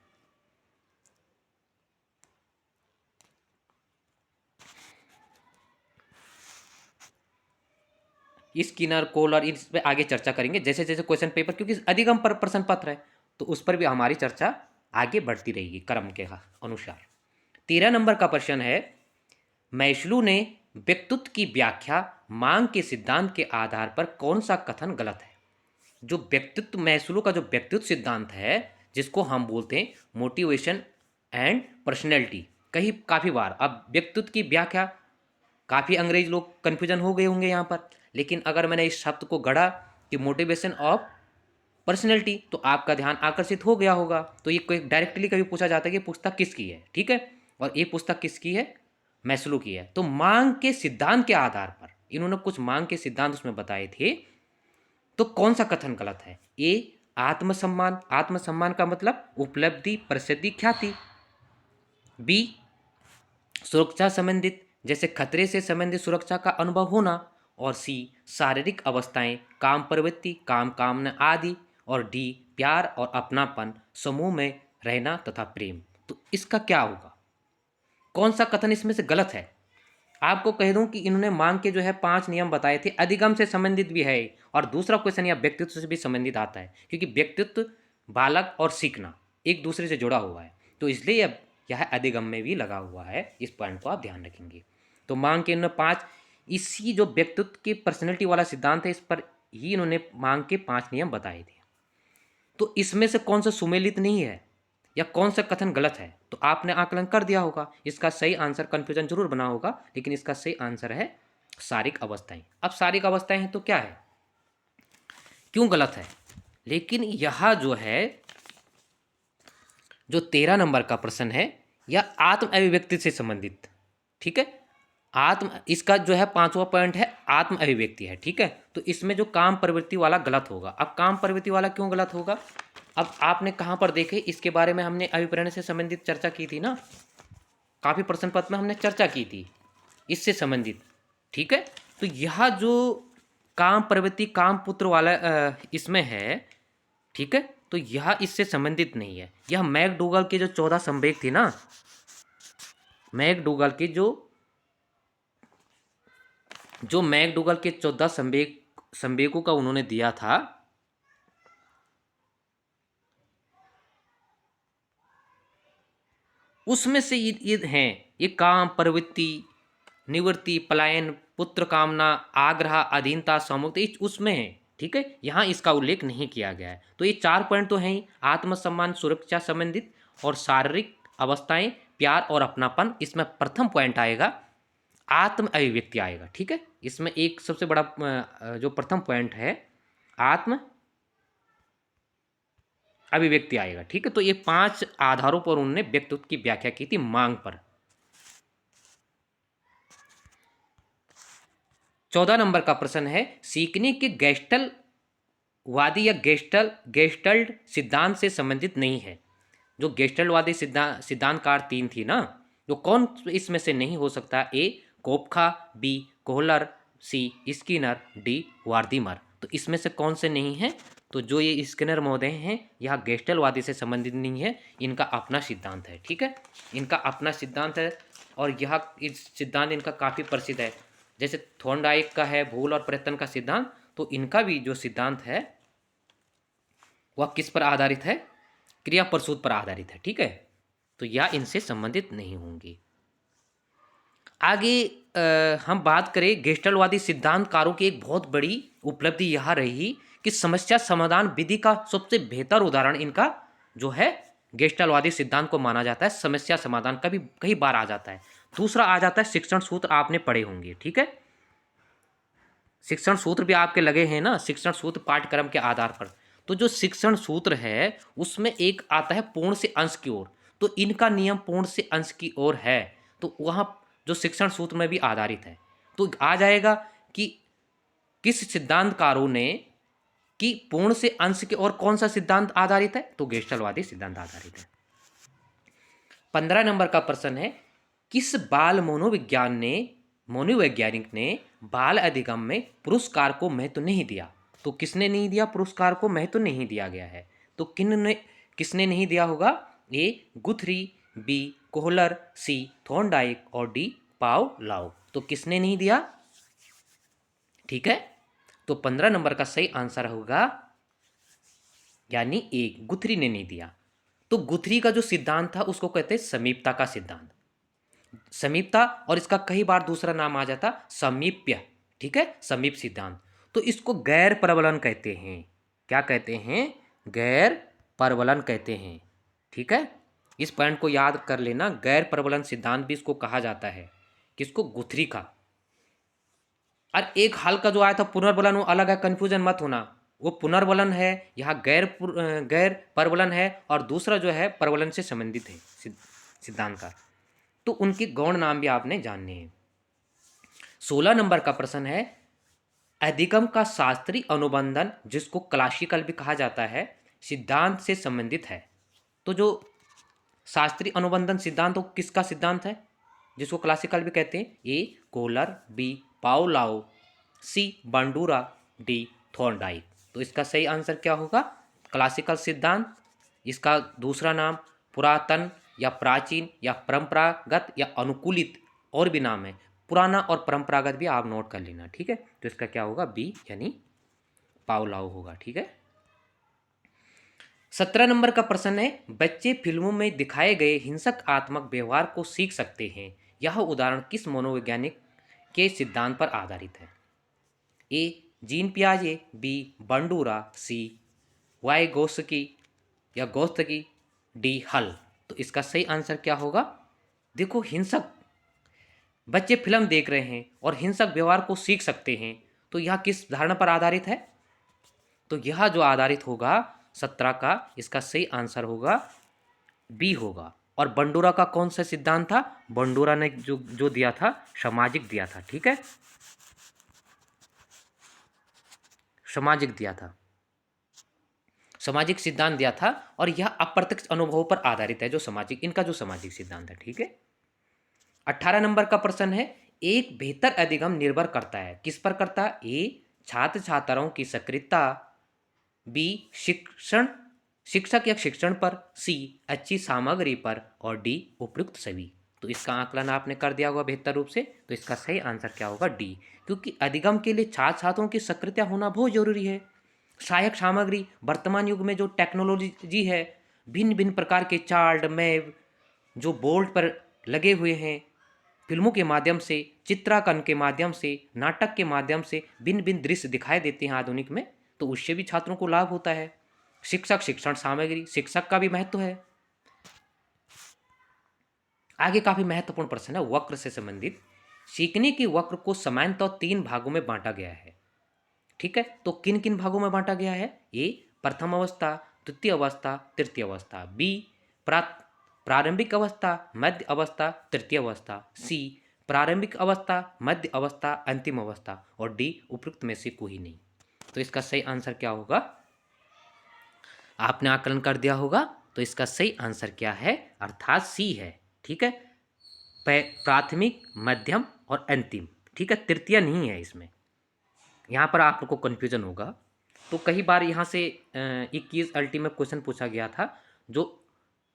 स्किनर, कोहलर, इस पर आगे चर्चा करेंगे जैसे जैसे क्वेश्चन पेपर, क्योंकि अधिगम पर प्रश्न पत्र है तो उस पर भी हमारी चर्चा आगे बढ़ती रहेगी क्रम के अनुसार। 13 नंबर का प्रश्न है, मैस्लो ने व्यक्तित्व की व्याख्या मांग के सिद्धांत के आधार पर कौन सा कथन गलत है। जो व्यक्तित्व, मैस्लो का जो व्यक्तित्व सिद्धांत है, जिसको हम बोलते हैं मोटिवेशन एंड पर्सनैलिटी, काफ़ी बार अब व्यक्तित्व की व्याख्या, काफ़ी अंग्रेज लोग कन्फ्यूजन हो गए होंगे यहाँ पर, लेकिन अगर मैंने इस शब्द को गढ़ा कि मोटिवेशन ऑफ पर्सनैलिटी तो आपका ध्यान आकर्षित हो गया होगा। तो ये कोई डायरेक्टली कभी पूछा जाता है कि पुस्तक किसकी है, ठीक है, और ये पुस्तक किसकी है, मैस्लो की है। तो मांग के सिद्धांत के आधार पर इन्होंने कुछ मांग के सिद्धांत उसमें बताए थे, तो कौन सा कथन गलत है, ए आत्मसम्मान, आत्मसम्मान का मतलब उपलब्धि, प्रसिद्धि, ख्याति। बी सुरक्षा संबंधित, जैसे खतरे से संबंधित सुरक्षा का अनुभव होना। और सी शारीरिक अवस्थाएं, काम प्रवृत्ति, काम कामना आदि। और डी प्यार और अपनापन, समूह में रहना तथा प्रेम। तो इसका क्या होगा, कौन सा कथन इसमें से गलत है? आपको कह दूं कि इन्होंने मांग के जो है 5 नियम बताए थे, अधिगम से संबंधित भी है और दूसरा क्वेश्चन यह व्यक्तित्व से भी संबंधित आता है, क्योंकि व्यक्तित्व, बालक और सीखना एक दूसरे से जुड़ा हुआ है, तो इसलिए यह अधिगम में भी लगा हुआ है। इस पॉइंट को आप ध्यान रखेंगे। तो मांग के इन्होंने 5, इसी जो व्यक्तित्व के पर्सनैलिटी वाला सिद्धांत है, इस पर ही इन्होंने मांग के 5 नियम बताए थे। तो इसमें से कौन सा सुमेलित नहीं है या कौन सा कथन गलत है, तो आपने आकलन कर दिया होगा। इसका सही आंसर, कंफ्यूजन जरूर बना होगा, लेकिन इसका सही आंसर है शारीरिक अवस्थाएं। अब शारीरिक अवस्थाएं हैं तो क्या है, क्यों गलत है? लेकिन यह जो है, जो 13 नंबर का प्रश्न है, यह आत्म अभिव्यक्ति से संबंधित, ठीक है। इसका जो है 5वां पॉइंट है आत्म अभिव्यक्ति है, ठीक है। तो इसमें जो काम प्रवृत्ति वाला गलत होगा। अब काम प्रवृत्ति वाला क्यों गलत होगा, अब आपने कहाँ पर देखे, इसके बारे में हमने अभिप्रेरण से संबंधित चर्चा की थी ना, काफ़ी प्रश्न पत्र में हमने चर्चा की थी इससे संबंधित, ठीक है। तो यह जो काम प्रवृत्ति, काम पुत्र वाला इसमें है, ठीक है, तो यह इससे संबंधित नहीं है। यह मैकडूगल के जो 14 संवेग थी ना, मैकडूगल के जो मैकडूगल के 14 संवेगों का उन्होंने दिया था, उसमें से ये हैं, ये काम प्रवृत्ति, निवृत्ति, पलायन, पुत्र कामना, आग्रह, अधीनता, सौमुक्ति, उसमें है, ठीक है। यहाँ इसका उल्लेख नहीं किया गया है। तो ये 4 पॉइंट तो हैं ही, आत्मसम्मान, सुरक्षा संबंधित और शारीरिक अवस्थाएं, प्यार और अपनापन। इसमें प्रथम पॉइंट आएगा आत्म अभिव्यक्ति आएगा, ठीक है। इसमें एक सबसे बड़ा जो प्रथम पॉइंट है आत्म अभिव्यक्ति आएगा, ठीक है। तो ये 5 आधारों पर उन्होंने व्यक्तित्व की व्याख्या की थी मांग पर। 14 नंबर का प्रश्न है, सीखने के गेस्टल वादी या गेस्टल्ट सिद्धांत से संबंधित नहीं है। जो गेस्टल्टवादी सिद्धांतकार 3 थी ना, जो कौन इसमें से नहीं हो सकता? ए कोपखा, बी कोहलर, सी स्किनर, डी वार्दीमर। तो इसमें से कौन से नहीं है? तो जो ये स्किनर महोदय हैं, यह गेस्टलवादी से संबंधित नहीं है, इनका अपना सिद्धांत है, ठीक है। इनका अपना सिद्धांत है और यह इस सिद्धांत इनका काफ़ी प्रसिद्ध है। जैसे थॉर्नडाइक का है भूल और प्रयत्न का सिद्धांत, तो इनका भी जो सिद्धांत है वह किस पर आधारित है? क्रिया प्रसूत पर आधारित है, ठीक है। तो यह इनसे संबंधित नहीं होंगे। आगे हम बात करें, गेस्टलवादी सिद्धांतकारों की एक बहुत बड़ी उपलब्धि यह रही कि समस्या समाधान विधि का सबसे बेहतर उदाहरण इनका जो है गेस्टलवादी सिद्धांत को माना जाता है। समस्या समाधान का भी कई बार आ जाता है। दूसरा आ जाता है शिक्षण सूत्र, आपने पढ़े होंगे, ठीक है। शिक्षण सूत्र भी आपके लगे हैं ना, शिक्षण सूत्र पाठ्यक्रम के आधार पर। तो जो शिक्षण सूत्र है उसमें एक आता है पूर्ण से अंश की ओर, तो इनका नियम पूर्ण से अंश की ओर है, तो वहाँ जो शिक्षण सूत्र में भी आधारित है। तो आ जाएगा कि किस सिद्धांतकारों ने कि पूर्ण से अंश की ओर कौन सा सिद्धांत आधारित है? तो गेस्टलवादी सिद्धांत आधारित है। 15 नंबर का प्रश्न है, किस बाल मनोवैज्ञानिक ने बाल अधिगम में पुरस्कार को महत्व नहीं दिया? तो किसने नहीं दिया? पुरस्कार को महत्व नहीं दिया गया है। तो किसने नहीं दिया होगा? ए गुथरी, बी कोहलर, सी थॉर्नडाइक और डी पावलोव। तो किसने नहीं दिया? ठीक है, तो 15 नंबर का सही आंसर होगा यानी ए गुथरी ने नहीं दिया। तो गुथरी का जो सिद्धांत था उसको कहते हैं समीपता का सिद्धांत, समीपता, और इसका कई बार दूसरा नाम आ जाता समीप्य, ठीक है, समीप सिद्धांत। तो इसको गैर परवलन कहते हैं। क्या कहते हैं? गैर परवलन कहते हैं, ठीक है। इस पॉइंट को याद कर लेना, गैर परवलन सिद्धांत भी इसको कहा जाता है। किसको? गुथरी का। और एक हाल का जो आया था पुनर्बलन, वो अलग है, कंफ्यूजन मत होना। वो पुनर्बलन है, यहाँ गैर परवलन है, और दूसरा जो है परवलन से संबंधित है सिद्धांत का। तो उनके गौण नाम भी आपने जानने हैं। 16 नंबर का प्रश्न है, अधिगम का शास्त्रीय अनुबंधन जिसको क्लासिकल भी कहा जाता है, सिद्धांत से संबंधित है। तो जो शास्त्रीय अनुबंधन सिद्धांत, वो किसका सिद्धांत है, जिसको क्लासिकल भी कहते हैं? ए कोलर, बी पाओलाओ, सी बांडूरा, डी थॉर्नडाइक। तो इसका सही आंसर क्या होगा? क्लासिकल सिद्धांत। इसका दूसरा नाम पुरातन या प्राचीन या परंपरागत या अनुकूलित और भी नाम है। पुराना और परंपरागत भी आप नोट कर लेना, ठीक है। तो इसका क्या होगा? बी यानी पाओलाओ होगा, ठीक है। 17 नंबर का प्रश्न है, बच्चे फिल्मों में दिखाए गए हिंसकात्मक व्यवहार को सीख सकते हैं। यह उदाहरण किस मनोवैज्ञानिक के सिद्धांत पर आधारित है? ए जीन पियाजे, बी बंडूरा, सी वाई गोस्की या गोस्तकी, डी हल। तो इसका सही आंसर क्या होगा? देखो, हिंसक बच्चे फिल्म देख रहे हैं और हिंसक व्यवहार को सीख सकते हैं, तो यह किस धारणा पर आधारित है? तो यह जो आधारित होगा 17 का, इसका सही आंसर होगा बी होगा। और बंडूरा का कौन सा सिद्धांत था? बंडूरा ने जो जो दिया था, सामाजिक दिया था, ठीक है, सामाजिक दिया था, सामाजिक सिद्धांत दिया था। और यह अप्रत्यक्ष अनुभवों पर आधारित है, जो सामाजिक, इनका जो सामाजिक सिद्धांत है, ठीक है। 18 नंबर का प्रश्न है, एक बेहतर अधिगम निर्भर करता है, किस पर करता है? ए छात्र छात्राओं की सक्रियता, बी शिक्षण शिक्षक या शिक्षण पर, सी अच्छी सामग्री पर, और डी उपयुक्त सभी। तो इसका आकलन आपने कर दिया होगा बेहतर रूप से। तो इसका सही आंसर क्या होगा? डी। क्योंकि अधिगम के लिए छात्र छात्रों की सक्रियता होना बहुत जरूरी है। सहायक सामग्री, वर्तमान युग में जो टेक्नोलॉजी है, भिन्न भिन्न प्रकार के चार्ट मैप जो बोर्ड पर लगे हुए हैं, फिल्मों के माध्यम से, चित्रांकन के माध्यम से, नाटक के माध्यम से भिन्न भिन्न दृश्य दिखाई देते हैं आधुनिक में, तो उससे भी छात्रों को लाभ होता है। शिक्षक, शिक्षण सामग्री, शिक्षक का भी महत्व है। आगे काफी महत्वपूर्ण प्रश्न है वक्र से संबंधित। सीखने की वक्र को सामान्यतः 3 भागों में बांटा गया है, ठीक है। तो किन किन भागों में बांटा गया है? ए प्रथम अवस्था, द्वितीय अवस्था, तृतीय अवस्था, बी प्रारंभिक अवस्था, मध्य अवस्था, तृतीय अवस्था, सी प्रारंभिक अवस्था, मध्य अवस्था, अंतिम अवस्था, और डी उपयुक्त में से कोई नहीं। तो इसका सही आंसर क्या होगा? आपने आकलन कर दिया होगा। तो इसका सही आंसर क्या है? अर्थात सी है, ठीक है। प्राथमिक, मध्यम और अंतिम, ठीक है। तृतीय नहीं है इसमें, यहाँ पर आप लोग को कन्फ्यूजन होगा। तो कई बार यहाँ से 21 अल्टीमेट क्वेश्चन पूछा गया था, जो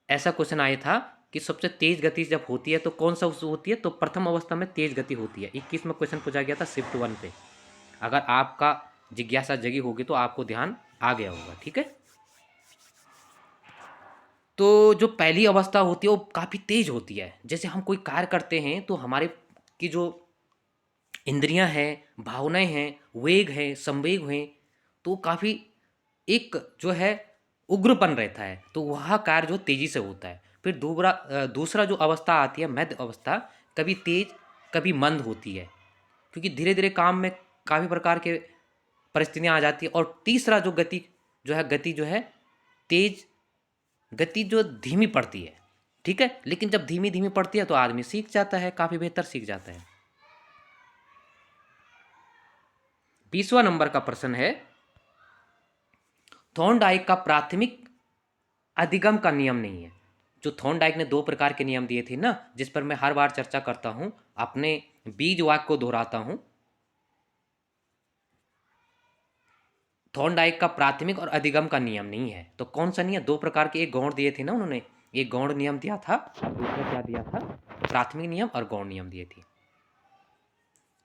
ऐसा क्वेश्चन आया था कि सबसे तेज गति जब होती है तो कौन सा होती है? तो प्रथम अवस्था में तेज गति होती है। 21 में क्वेश्चन पूछा गया था शिफ्ट 1 पे। अगर आपका जिज्ञासा जगी होगी तो आपको ध्यान आ गया होगा, ठीक है। तो जो पहली अवस्था होती है वो काफ़ी तेज होती है। जैसे हम कोई कार्य करते हैं तो हमारे की जो इंद्रियां हैं, भावनाएं हैं, वेग है, संवेग हैं, तो काफ़ी एक जो है उग्रपन रहता है, तो वह कार्य जो तेजी से होता है। फिर दूसरा जो अवस्था आती है मध्य अवस्था, कभी तेज कभी मंद होती है, क्योंकि धीरे धीरे काम में काफ़ी प्रकार के परिस्थितियां आ जाती है। और तीसरा जो गति जो है तेज गति जो धीमी पड़ती है, ठीक है। लेकिन जब धीमी धीमी पड़ती है तो आदमी सीख जाता है, काफ़ी बेहतर सीख जाता है। 20वां नंबर का प्रश्न है, थॉर्नडाइक का प्राथमिक अधिगम का नियम नहीं है। जो थॉर्नडाइक ने 2 प्रकार के नियम दिए थे ना, जिस पर मैं हर बार चर्चा करता हूं, अपने बीज वाक्य को दोहराता हूं। थॉर्नडाइक का प्राथमिक और अधिगम का नियम नहीं है। तो कौन सा नियम? 2 प्रकार के एक गौण दिए थे ना उन्होंने, एक गौण नियम दिया था और दूसरा क्या दिया था? प्राथमिक नियम और गौण नियम दिए थे।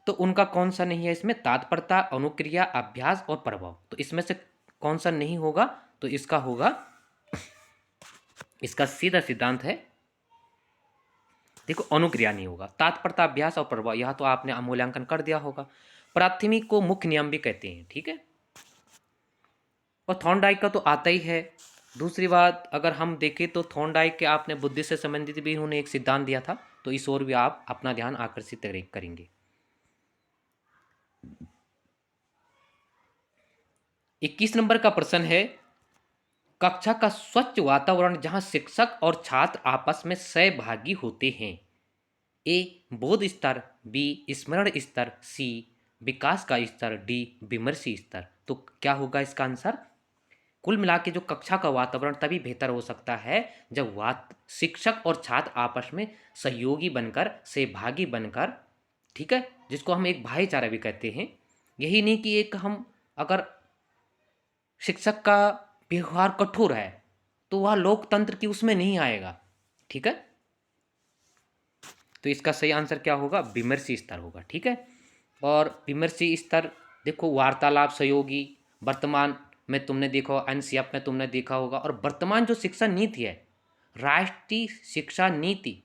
तो उनका कौन सा नहीं है इसमें? तात्पर्यता, अनुक्रिया, अभ्यास और प्रभाव। तो इसमें से कौन सा नहीं होगा? तो इसका होगा, इसका सीधा सिद्धांत है, देखो, अनुक्रिया नहीं होगा। तात्पर्यता, अभ्यास और प्रभाव, यह तो आपने मूल्यांकन कर दिया होगा। प्राथमिक को मुख्य नियम भी कहते हैं, ठीक है। और थॉर्नडाइक का तो आता ही है। दूसरी बात, अगर हम देखें तो थॉर्नडाइक के आपने बुद्धि से संबंधित भी उन्होंने एक सिद्धांत दिया था, तो इस ओर भी आप अपना ध्यान आकर्षित करेंगे। 21 नंबर का प्रश्न है, कक्षा का स्वच्छ वातावरण जहां शिक्षक और छात्र आपस में सहभागी होते हैं। ए बोध स्तर, बी स्मरण स्तर, सी विकास का स्तर, डी विमर्शी स्तर। तो क्या होगा इसका आंसर? कुल मिला के जो कक्षा का वातावरण तभी बेहतर हो सकता है जब शिक्षक और छात्र आपस में सहयोगी बनकर, सहभागी बनकर, ठीक है, जिसको हम एक भाईचारा भी कहते हैं। यही नहीं कि एक हम अगर शिक्षक का व्यवहार कठोर है तो वह लोकतंत्र की उसमें नहीं आएगा, ठीक है। तो इसका सही आंसर क्या होगा? विमर्शी स्तर होगा, ठीक है। और विमर्शी स्तर देखो, वार्तालाप सहयोगी, वर्तमान में तुमने देखा, एनसीएफ में तुमने देखा होगा, और वर्तमान जो शिक्षा नीति है, राष्ट्रीय शिक्षा नीति,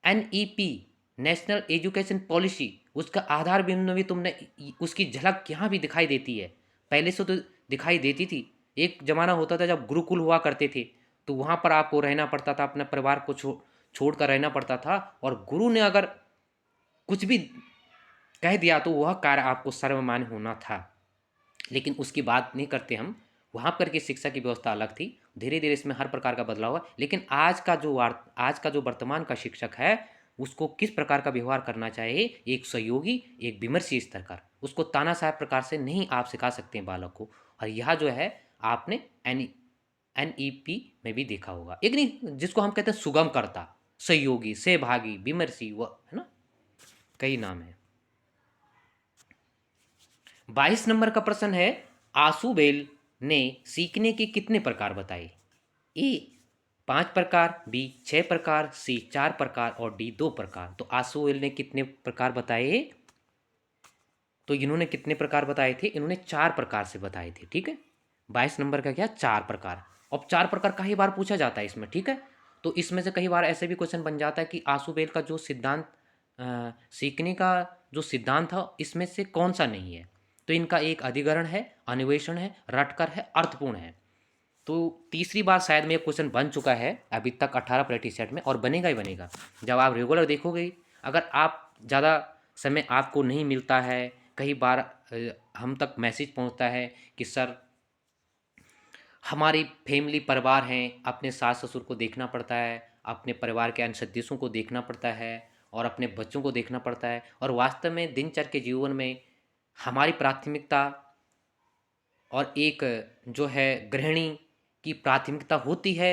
एनईपी, नेशनल एजुकेशन पॉलिसी, उसका आधार बिंदु भी तुमने उसकी झलक यहाँ भी दिखाई देती है। पहले से तो दिखाई देती थी। एक जमाना होता था जब गुरुकुल हुआ करते थे, तो वहाँ पर आपको रहना पड़ता था, अपने परिवार को छोड़ कर रहना पड़ता था, और गुरु ने अगर कुछ भी कह दिया तो वह कार्य आपको सर्वमान्य होना था। लेकिन उसकी बात नहीं करते हम। वहाँ पर की शिक्षा की व्यवस्था अलग थी। धीरे धीरे इसमें हर प्रकार का बदलाव हुआ। लेकिन आज का जो वर्तमान का शिक्षक है, उसको किस प्रकार का व्यवहार करना चाहिए, एक सहयोगी, एक विमर्शी स्तर का, उसको तानाशाह प्रकार से नहीं आप सिखा सकते हैं बालक को। और यह जो है आपने एनईपी में भी देखा होगा, एक नहीं जिसको हम कहते हैं सुगमकर्ता, सहयोगी, सहभागी, विमर्शी, वो है ना, कई नाम है। 22 नंबर का प्रश्न है, आशुबेल ने सीखने के कितने प्रकार बताए? ए 5 प्रकार, बी 6 प्रकार, सी 4 प्रकार और डी 2 प्रकार। तो आशुबेल ने कितने प्रकार बताए? तो इन्होंने कितने प्रकार बताए थे? इन्होंने 4 प्रकार से बताए थे, ठीक है। 22 नंबर का क्या? 4 प्रकार। अब 4 प्रकार कई बार पूछा जाता है इसमें, ठीक है। तो इसमें से कई बार ऐसे भी क्वेश्चन बन जाता है कि आशुबेल का जो सिद्धांत, सीखने का जो सिद्धांत था, इसमें से कौन सा नहीं है। तो इनका एक अधिकरण है, अन्वेषण है, रटकर है, अर्थपूर्ण है। तो तीसरी बार शायद में ये क्वेश्चन बन चुका है अभी तक 18 प्रैक्टिस सेट में, और बनेगा ही बनेगा जब आप रेगुलर देखोगे। अगर आप ज़्यादा समय आपको नहीं मिलता है, कई बार हम तक मैसेज पहुंचता है कि सर हमारी फैमिली परिवार हैं, अपने सास ससुर को देखना पड़ता है, अपने परिवार के अन्य सदस्यों को देखना पड़ता है, और अपने बच्चों को देखना पड़ता है, और वास्तव में दिनचर्या के जीवन में हमारी प्राथमिकता और एक जो है गृहिणी की प्राथमिकता होती है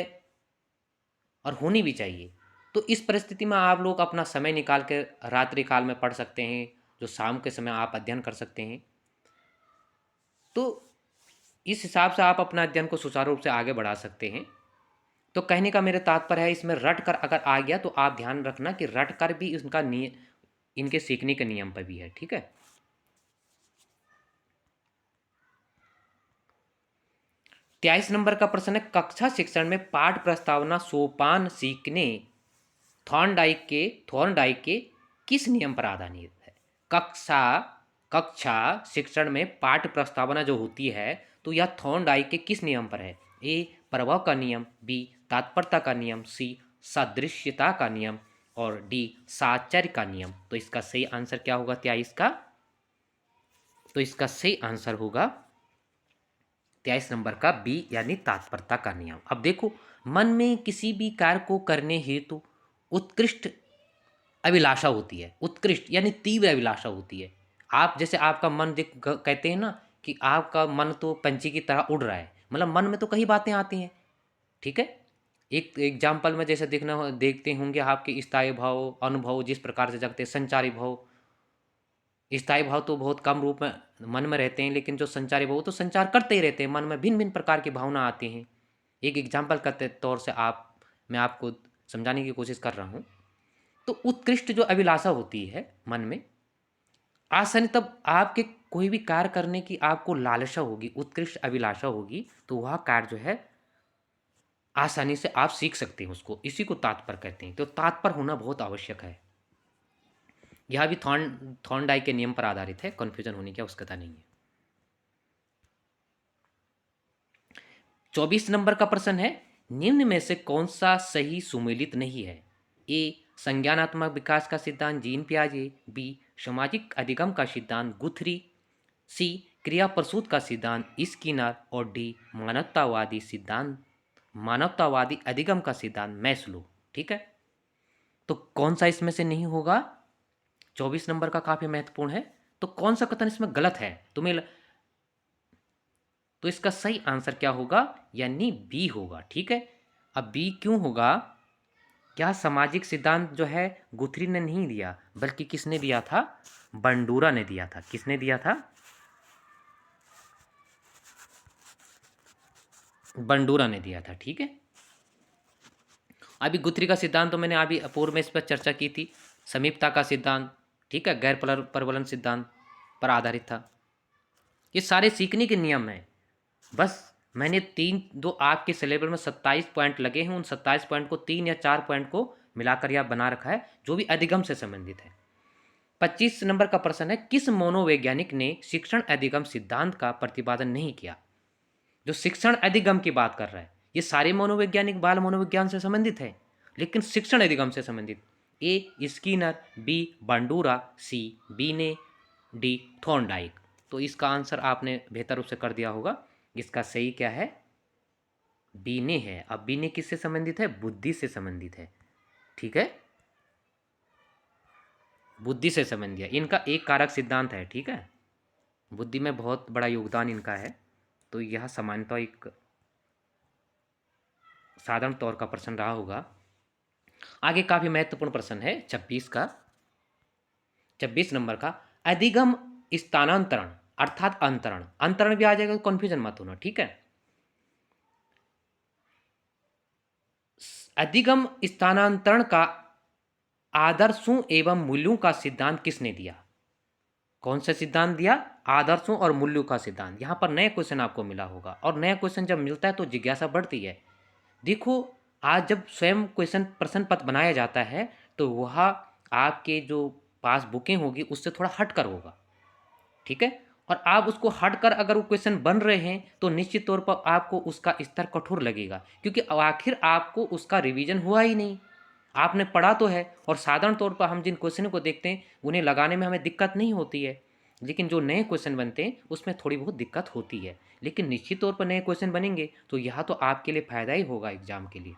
और होनी भी चाहिए। तो इस परिस्थिति में आप लोग अपना समय निकाल कर रात्रि काल में पढ़ सकते हैं, जो शाम के समय आप अध्ययन कर सकते हैं। तो इस हिसाब से आप अपना अध्ययन को सुचारू रूप से आगे बढ़ा सकते हैं। तो कहने का मेरा तात्पर्य है, इसमें रट कर अगर आ गया तो आप ध्यान रखना कि रट कर भी इनका इनके सीखने के नियम पर भी है, ठीक है। 23 नंबर का प्रश्न है, कक्षा शिक्षण में पाठ प्रस्तावना सोपान सीखने थॉर्नडाइक के किस नियम पर आधारित है? कक्षा शिक्षण में पाठ प्रस्तावना जो होती है, तो यह थॉर्नडाइक के किस नियम पर है? ए प्रभाव का नियम, बी तात्पर्यता का नियम, सी सादृश्यता का नियम और डी साहचर्य का नियम। तो इसका सही आंसर क्या होगा 23 का? तो इसका सही आंसर होगा 23 नंबर का बी, यानी तात्पर्यता का नियम। अब देखो, मन में किसी भी कार्य को करने हेतु उत्कृष्ट अभिलाषा होती है। उत्कृष्ट यानी तीव्र अभिलाषा होती है। आप जैसे आपका मन कहते हैं ना कि आपका मन तो पंछी की तरह उड़ रहा है, मतलब मन में तो कई बातें आती हैं, ठीक है। एक एग्जाम्पल में जैसे देखते होंगे आपके स्थायी भाव, अनुभव जिस प्रकार से जगते हैं, संचारी भाव। स्थायी भाव तो बहुत कम रूप में मन में रहते हैं, लेकिन जो संचारी भाव तो संचार करते ही रहते हैं, मन में भिन्न भिन्न प्रकार की भावना आती हैं। एक एग्जाम्पल के तौर से मैं आपको समझाने की कोशिश कर रहा हूँ। तो उत्कृष्ट जो अभिलाषा होती है मन में, आसानी तब आपके कोई भी कार्य करने की आपको लालसा होगी, उत्कृष्ट अभिलाषा होगी, तो वह कार्य जो है आसानी से आप सीख सकते हैं उसको। इसी को तात्पर्य कहते हैं। तो तात्पर्य होना बहुत आवश्यक है। यह भी थॉर्नडाइक के नियम पर आधारित है, कंफ्यूजन होने की आवश्यकता नहीं है। 24 नंबर का प्रश्न है, निम्न में से कौन सा सही सुमेलित नहीं है? ए संज्ञानात्मक विकास का सिद्धांत जीन पियाजे, बी सामाजिक अधिगम का सिद्धांत गुथरी, सी क्रिया प्रसूत का सिद्धांत स्किनर और डी मानवतावादी अधिगम का सिद्धांत मैस्लो, ठीक है। तो कौन सा इसमें से नहीं होगा? 24 नंबर का काफी महत्वपूर्ण है। तो कौन सा कथन इसमें गलत है? तो इसका सही आंसर क्या होगा, यानी बी होगा। ठीक है, अब बी क्यों होगा, क्या सामाजिक सिद्धांत जो है गुथरी ने नहीं दिया, बल्कि किसने दिया था, बंडूरा ने दिया था। किसने दिया था, बंडूरा ने दिया था। ठीक है, अभी गुथरी का सिद्धांत तो मैंने अभी पूर्व में इस पर चर्चा की थी, समीपता का सिद्धांत, ठीक है, गैर परवलन सिद्धांत पर आधारित था। ये सारे सीखने के नियम हैं। बस मैंने दो आपके सिलेबस में 27 पॉइंट लगे हैं, उन 27 पॉइंट को 3 या 4 पॉइंट को मिलाकर यह बना रखा है, जो भी अधिगम से संबंधित है। 25 नंबर का प्रश्न है, किस मनोवैज्ञानिक ने शिक्षण अधिगम सिद्धांत का प्रतिपादन नहीं किया। जो शिक्षण अधिगम की बात कर रहा है, ये सारे मनोवैज्ञानिक बाल मनोविज्ञान से संबंधित है, लेकिन शिक्षण अधिगम से संबंधित, ए स्किनर, बी बंडूरा, सी बीने, डी थॉर्नडाइक। तो इसका आंसर आपने बेहतर रूप से कर दिया होगा। इसका सही क्या है, बीने है। अब बीने किससे संबंधित है, बुद्धि से संबंधित है। ठीक है, बुद्धि से संबंधित है, इनका एक कारक सिद्धांत है। ठीक है, बुद्धि में बहुत बड़ा योगदान इनका है। तो यह सामान्यतः एक साधारण तौर का प्रश्न रहा होगा। आगे काफी महत्वपूर्ण प्रश्न है 26 नंबर का, अधिगम स्थानांतरण अर्थात अंतरण, अंतरण भी आ जाएगा, कंफ्यूजन मत होना। ठीक है, अधिगम स्थानांतरण का आदर्शों एवं मूल्यों का सिद्धांत किसने दिया। कौन सा सिद्धांत दिया, आदर्शों और मूल्यों का सिद्धांत। यहां पर नया क्वेश्चन आपको मिला होगा, और नया क्वेश्चन जब मिलता है तो जिज्ञासा बढ़ती है। देखो, आज जब स्वयं क्वेश्चन प्रश्न पत्र बनाया जाता है तो वह आपके जो पास बुकें होगी उससे थोड़ा हटकर होगा। ठीक है, और आप उसको हटकर अगर वो क्वेश्चन बन रहे हैं तो निश्चित तौर पर आपको उसका स्तर कठोर लगेगा, क्योंकि आखिर आपको उसका रिवीजन हुआ ही नहीं। आपने पढ़ा तो है, और साधारण तौर पर हम जिन क्वेश्चनों को देखते हैं उन्हें लगाने में हमें दिक्कत नहीं होती है, लेकिन जो नए क्वेश्चन बनते हैं उसमें थोड़ी बहुत दिक्कत होती है। लेकिन निश्चित तौर पर नए क्वेश्चन बनेंगे तो यह तो आपके लिए फायदा ही होगा एग्जाम के लिए।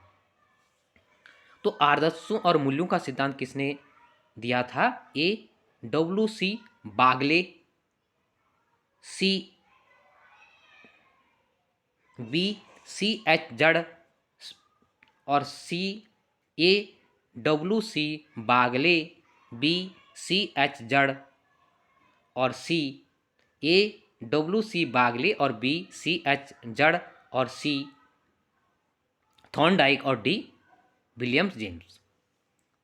तो आदर्शों और मूल्यों का सिद्धांत किसने दिया था, WC बागले, सी CH जड़, और WC बागले, CH जड़, और WC बागले और CH जड़, और थॉर्नडाइक और डी विलियम्स जेम्स।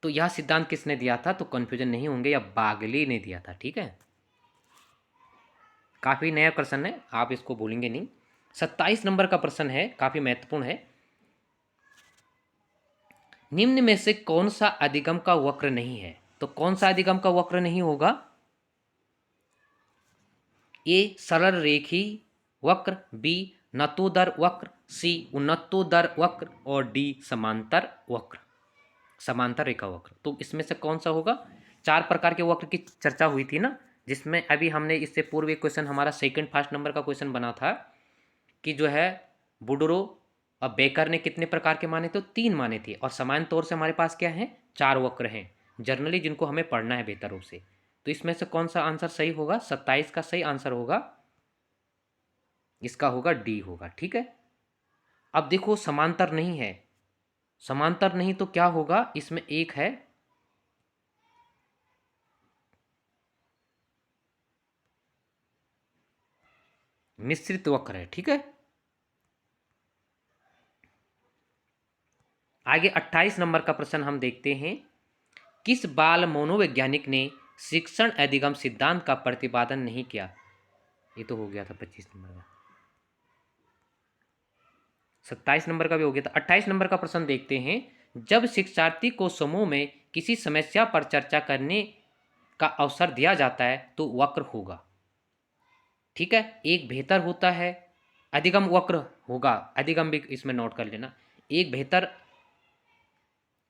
तो यह सिद्धांत किसने दिया था, तो कंफ्यूजन नहीं होंगे, या बागले ने दिया था। ठीक है, काफी नया प्रश्न है, आप इसको भूलेंगे नहीं। 27 नंबर का प्रश्न है, काफी महत्वपूर्ण है, निम्न में से कौन सा अधिगम का वक्र नहीं है। तो कौन सा अधिगम का वक्र नहीं होगा, ए सरल रेखी वक्र, बी नतोदर वक्र, सी उन्नतोदर वक्र, और डी समांतर वक्र, समांतर रेखा वक्र। तो इसमें से कौन सा होगा। 4 प्रकार के वक्र की चर्चा हुई थी ना, जिसमें अभी हमने इससे पूर्व एक क्वेश्चन हमारा सेकंड फर्स्ट नंबर का क्वेश्चन बना था कि जो है बुडरो और बेकर ने कितने प्रकार के माने, तो 3 माने थे, और समान तौर से हमारे पास क्या है, 4 वक्र हैं जनरली, जिनको हमें पढ़ना है बेहतर रूप से। तो इसमें से कौन सा आंसर सही होगा, 27 का सही आंसर होगा, इसका होगा डी होगा। ठीक है, अब देखो समांतर नहीं है, समांतर नहीं तो क्या होगा, इसमें एक है मिश्रित वक्र है। ठीक है, आगे 28 नंबर का प्रश्न हम देखते हैं, किस बाल मनोवैज्ञानिक ने शिक्षण अधिगम सिद्धांत का प्रतिपादन नहीं किया। ये तो हो गया था 25 नंबर का, 27 नंबर का भी हो गया था। 28 नंबर का प्रश्न देखते हैं, जब शिक्षार्थी को समूह में किसी समस्या पर चर्चा करने का अवसर दिया जाता है तो वक्र होगा। ठीक है, एक बेहतर होता है, अधिगम वक्र होगा, अधिगम भी इसमें नोट कर लेना। एक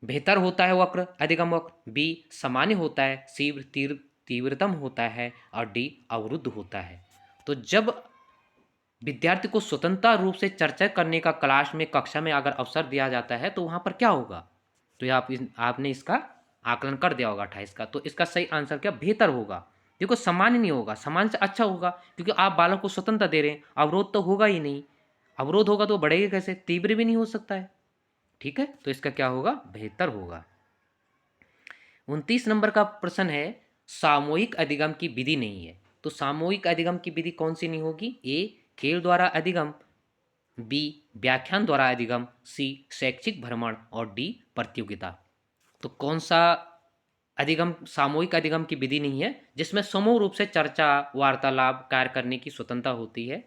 बेहतर होता है वक्र, अधिगम वक्र, बी सामान्य होता है, सी तीव्रतम होता है, और डी अवरुद्ध होता है। तो जब विद्यार्थी को स्वतंत्रता रूप से चर्चा करने का क्लास में कक्षा में अगर अवसर दिया जाता है तो वहां पर क्या होगा, तो आपने इसका आकलन कर दिया होगा 28 का। तो इसका सही आंसर क्या, बेहतर होगा। देखो समान ही नहीं होगा, समान से अच्छा होगा, क्योंकि आप बालक को स्वतंत्रता दे रहे हैं, अवरोध तो होगा ही नहीं, अवरोध होगा तो बढ़ेगा कैसे, तीव्र भी नहीं हो सकता है। ठीक है, तो इसका क्या होगा, बेहतर होगा। 29 नंबर का प्रश्न है, सामूहिक अधिगम की विधि नहीं है। तो सामूहिक अधिगम की विधि कौन सी नहीं होगी, ए खेल द्वारा अधिगम, बी व्याख्यान द्वारा अधिगम, सी शैक्षिक भ्रमण और डी प्रतियोगिता। तो कौन सा अधिगम सामूहिक अधिगम की विधि नहीं है जिसमें समूह रूप से चर्चा वार्तालाप कार्य करने की स्वतंत्रता होती है?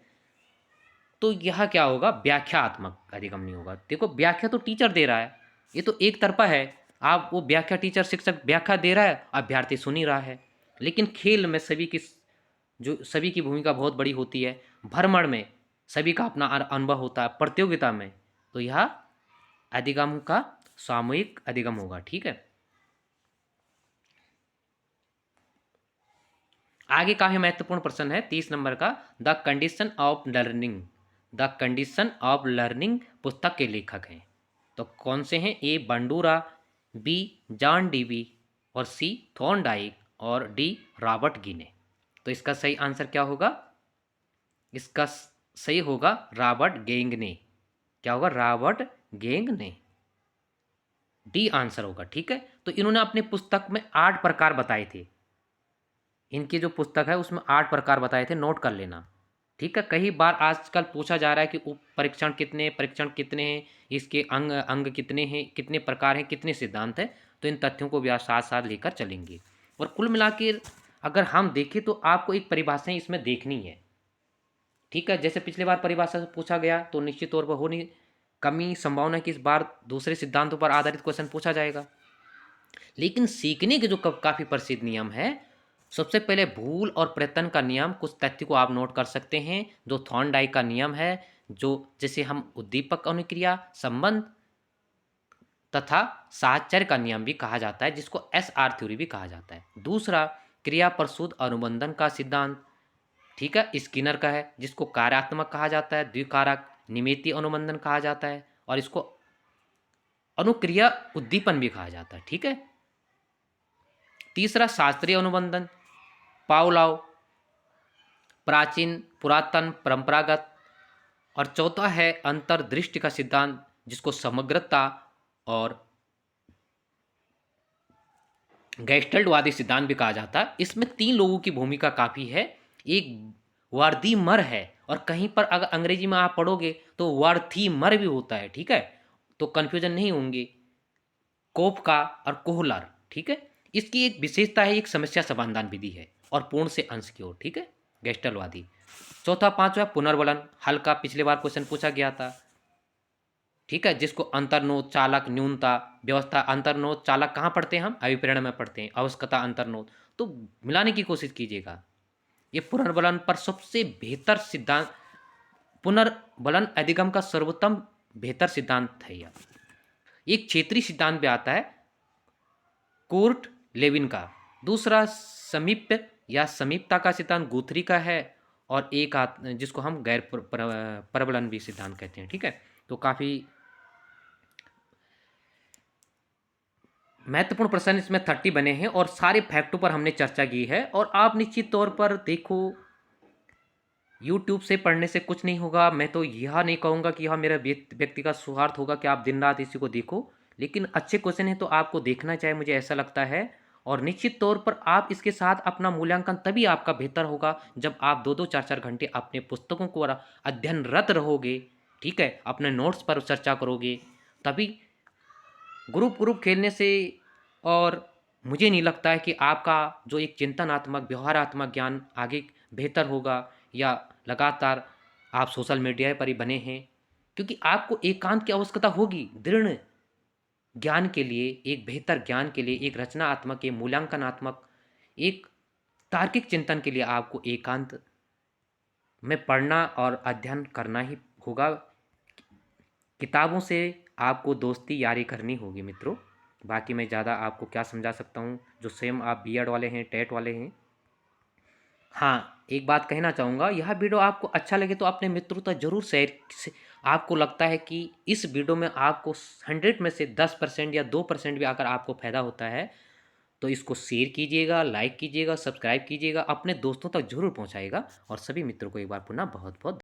तो यह क्या होगा, व्याख्यात्मक अधिगम नहीं होगा। देखो व्याख्या तो टीचर दे रहा है, ये तो एक तरफा है, आप वो व्याख्या टीचर शिक्षक व्याख्या दे रहा है, अभ्यर्थी सुन ही रहा है। लेकिन खेल में सभी की भूमिका बहुत बड़ी होती है, भ्रमण में सभी का अपना अनुभव होता है, प्रतियोगिता में, तो यह अधिगम का सामूहिक अधिगम होगा। ठीक है, आगे काफी महत्वपूर्ण प्रश्न है 30 नंबर का, the condition of learning, the condition of learning पुस्तक के लेखक हैं। तो कौन से हैं, ए बंडूरा, बी जॉन डीवी और सी थॉर्नडाइक और डी रॉबर्ट गिने। तो इसका सही आंसर क्या होगा, इसका सही होगा रॉबर्ट गेंग ने। क्या होगा, रॉबर्ट गेंग ने, डी आंसर होगा। ठीक है, तो इन्होंने अपने पुस्तक में 8 प्रकार बताए थे, इनकी जो पुस्तक है उसमें 8 प्रकार बताए थे, नोट कर लेना। ठीक है, कई बार आजकल पूछा जा रहा है कि उप परीक्षण कितने हैं, इसके अंग अंग कितने हैं, कितने प्रकार हैं, कितने सिद्धांत हैं। तो इन तथ्यों को भी आप साथ साथ लेकर चलेंगे। और कुल मिलाकर अगर हम देखें तो आपको एक परिभाषाएं इसमें देखनी है। ठीक है, जैसे पिछले बार परिभाषा से पूछा गया तो निश्चित तौर पर होनी कमी संभावना कि इस बार दूसरे सिद्धांतों पर आधारित क्वेश्चन पूछा जाएगा। लेकिन सीखने के जो काफ़ी प्रसिद्ध नियम है, सबसे पहले भूल और प्रयत्न का नियम, कुछ तथ्य को आप नोट कर सकते हैं, जो थॉर्नडाइक का नियम है, जो जैसे हम उद्दीपक अनुक्रिया संबंध तथा साहचर्य का नियम भी कहा जाता है, जिसको SR थ्योरी भी कहा जाता है। दूसरा क्रिया प्रसूत अनुबंधन का सिद्धांत, ठीक है, स्किनर का है, जिसको कार्यात्मक कहा जाता है, द्विकारक निमेती अनुबंधन कहा जाता है, और इसको अनुक्रिया उद्दीपन भी कहा जाता है। ठीक है, तीसरा शास्त्रीय अनुबंधन, पावलोव, प्राचीन पुरातन परंपरागत, और चौथा है अंतर्दृष्टि का सिद्धांत, जिसको समग्रता और गैस्टल्टवादी सिद्धांत भी कहा जाता है। इसमें 3 लोगों की भूमिका काफ़ी है, एक वर्दीमर है, और कहीं पर अगर अंग्रेजी में आप पढ़ोगे तो वर्थीमर भी होता है। ठीक है, तो कन्फ्यूजन नहीं होंगे, कोफका और कोहलर। ठीक है, इसकी एक विशेषता है, एक समस्या समाधान विधि है और पूर्ण से अंश की ओर। ठीक है, गेस्टलवादी। चौथा पांचवा पुनर्वलन, हल्का पिछले बार क्वेश्चन पूछा गया था। ठीक है, जिसको अंतर्नोद चालक न्यूनता व्यवस्था, अंतर्नोद चालक कहाँ पढ़ते हैं हम, अभिप्रेरण में पढ़ते हैं, आवश्यकता अंतर्नोद, तो मिलाने की कोशिश कीजिएगा। ये पुनर्वलन पर सबसे बेहतर सिद्धांत, पुनर्वलन अधिगम का सर्वोत्तम बेहतर सिद्धांत है यह। एक क्षेत्रीय सिद्धांत भी आता है कोर्ट लेविन का, दूसरा समीप्य या समीपता का सिद्धांत गुथरी का है, और एक जिसको हम गैर परवलन भी सिद्धांत कहते हैं। ठीक है, तो काफ़ी महत्वपूर्ण प्रश्न इसमें 30 बने हैं और सारे फैक्टों पर हमने चर्चा की है। और आप निश्चित तौर पर देखो, YouTube से पढ़ने से कुछ नहीं होगा। मैं तो यह नहीं कहूँगा कि यह मेरा व्यक्तिगत स्वार्थ होगा कि आप दिन रात इसी को देखो, लेकिन अच्छे क्वेश्चन हैं तो आपको देखना चाहिए, मुझे ऐसा लगता है। और निश्चित तौर पर आप इसके साथ अपना मूल्यांकन तभी आपका बेहतर होगा जब आप 2-2 4-4 घंटे अपने पुस्तकों को अध्ययनरत रहोगे। ठीक है, अपने नोट्स पर चर्चा करोगे, तभी ग्रुप ग्रुप खेलने से और मुझे नहीं लगता है कि आपका जो एक चिंतनात्मक व्यवहारात्मक ज्ञान आगे बेहतर होगा, या लगातार आप सोशल मीडिया पर ही बने हैं, क्योंकि आपको एकांत की आवश्यकता होगी दृढ़ ज्ञान के लिए, एक बेहतर ज्ञान के लिए, एक रचनात्मक, एक मूल्यांकनात्मक, एक तार्किक चिंतन के लिए आपको एकांत में पढ़ना और अध्ययन करना ही होगा। किताबों से आपको दोस्ती यारी करनी होगी मित्रों। बाकी मैं ज़्यादा आपको क्या समझा सकता हूँ, जो स्वयं आप बीएड वाले हैं, टेट वाले हैं। हाँ, एक बात कहना चाहूँगा, यह वीडियो आपको अच्छा लगे तो अपने मित्रों तक जरूर शेयर। आपको लगता है कि इस वीडियो में आपको 100 में से 10% या 2% भी अगर आपको फ़ायदा होता है तो इसको शेयर कीजिएगा, लाइक कीजिएगा, सब्सक्राइब कीजिएगा, अपने दोस्तों तक ज़रूर पहुँचाइएगा और सभी मित्रों को एक बार पुनः बहुत बहुत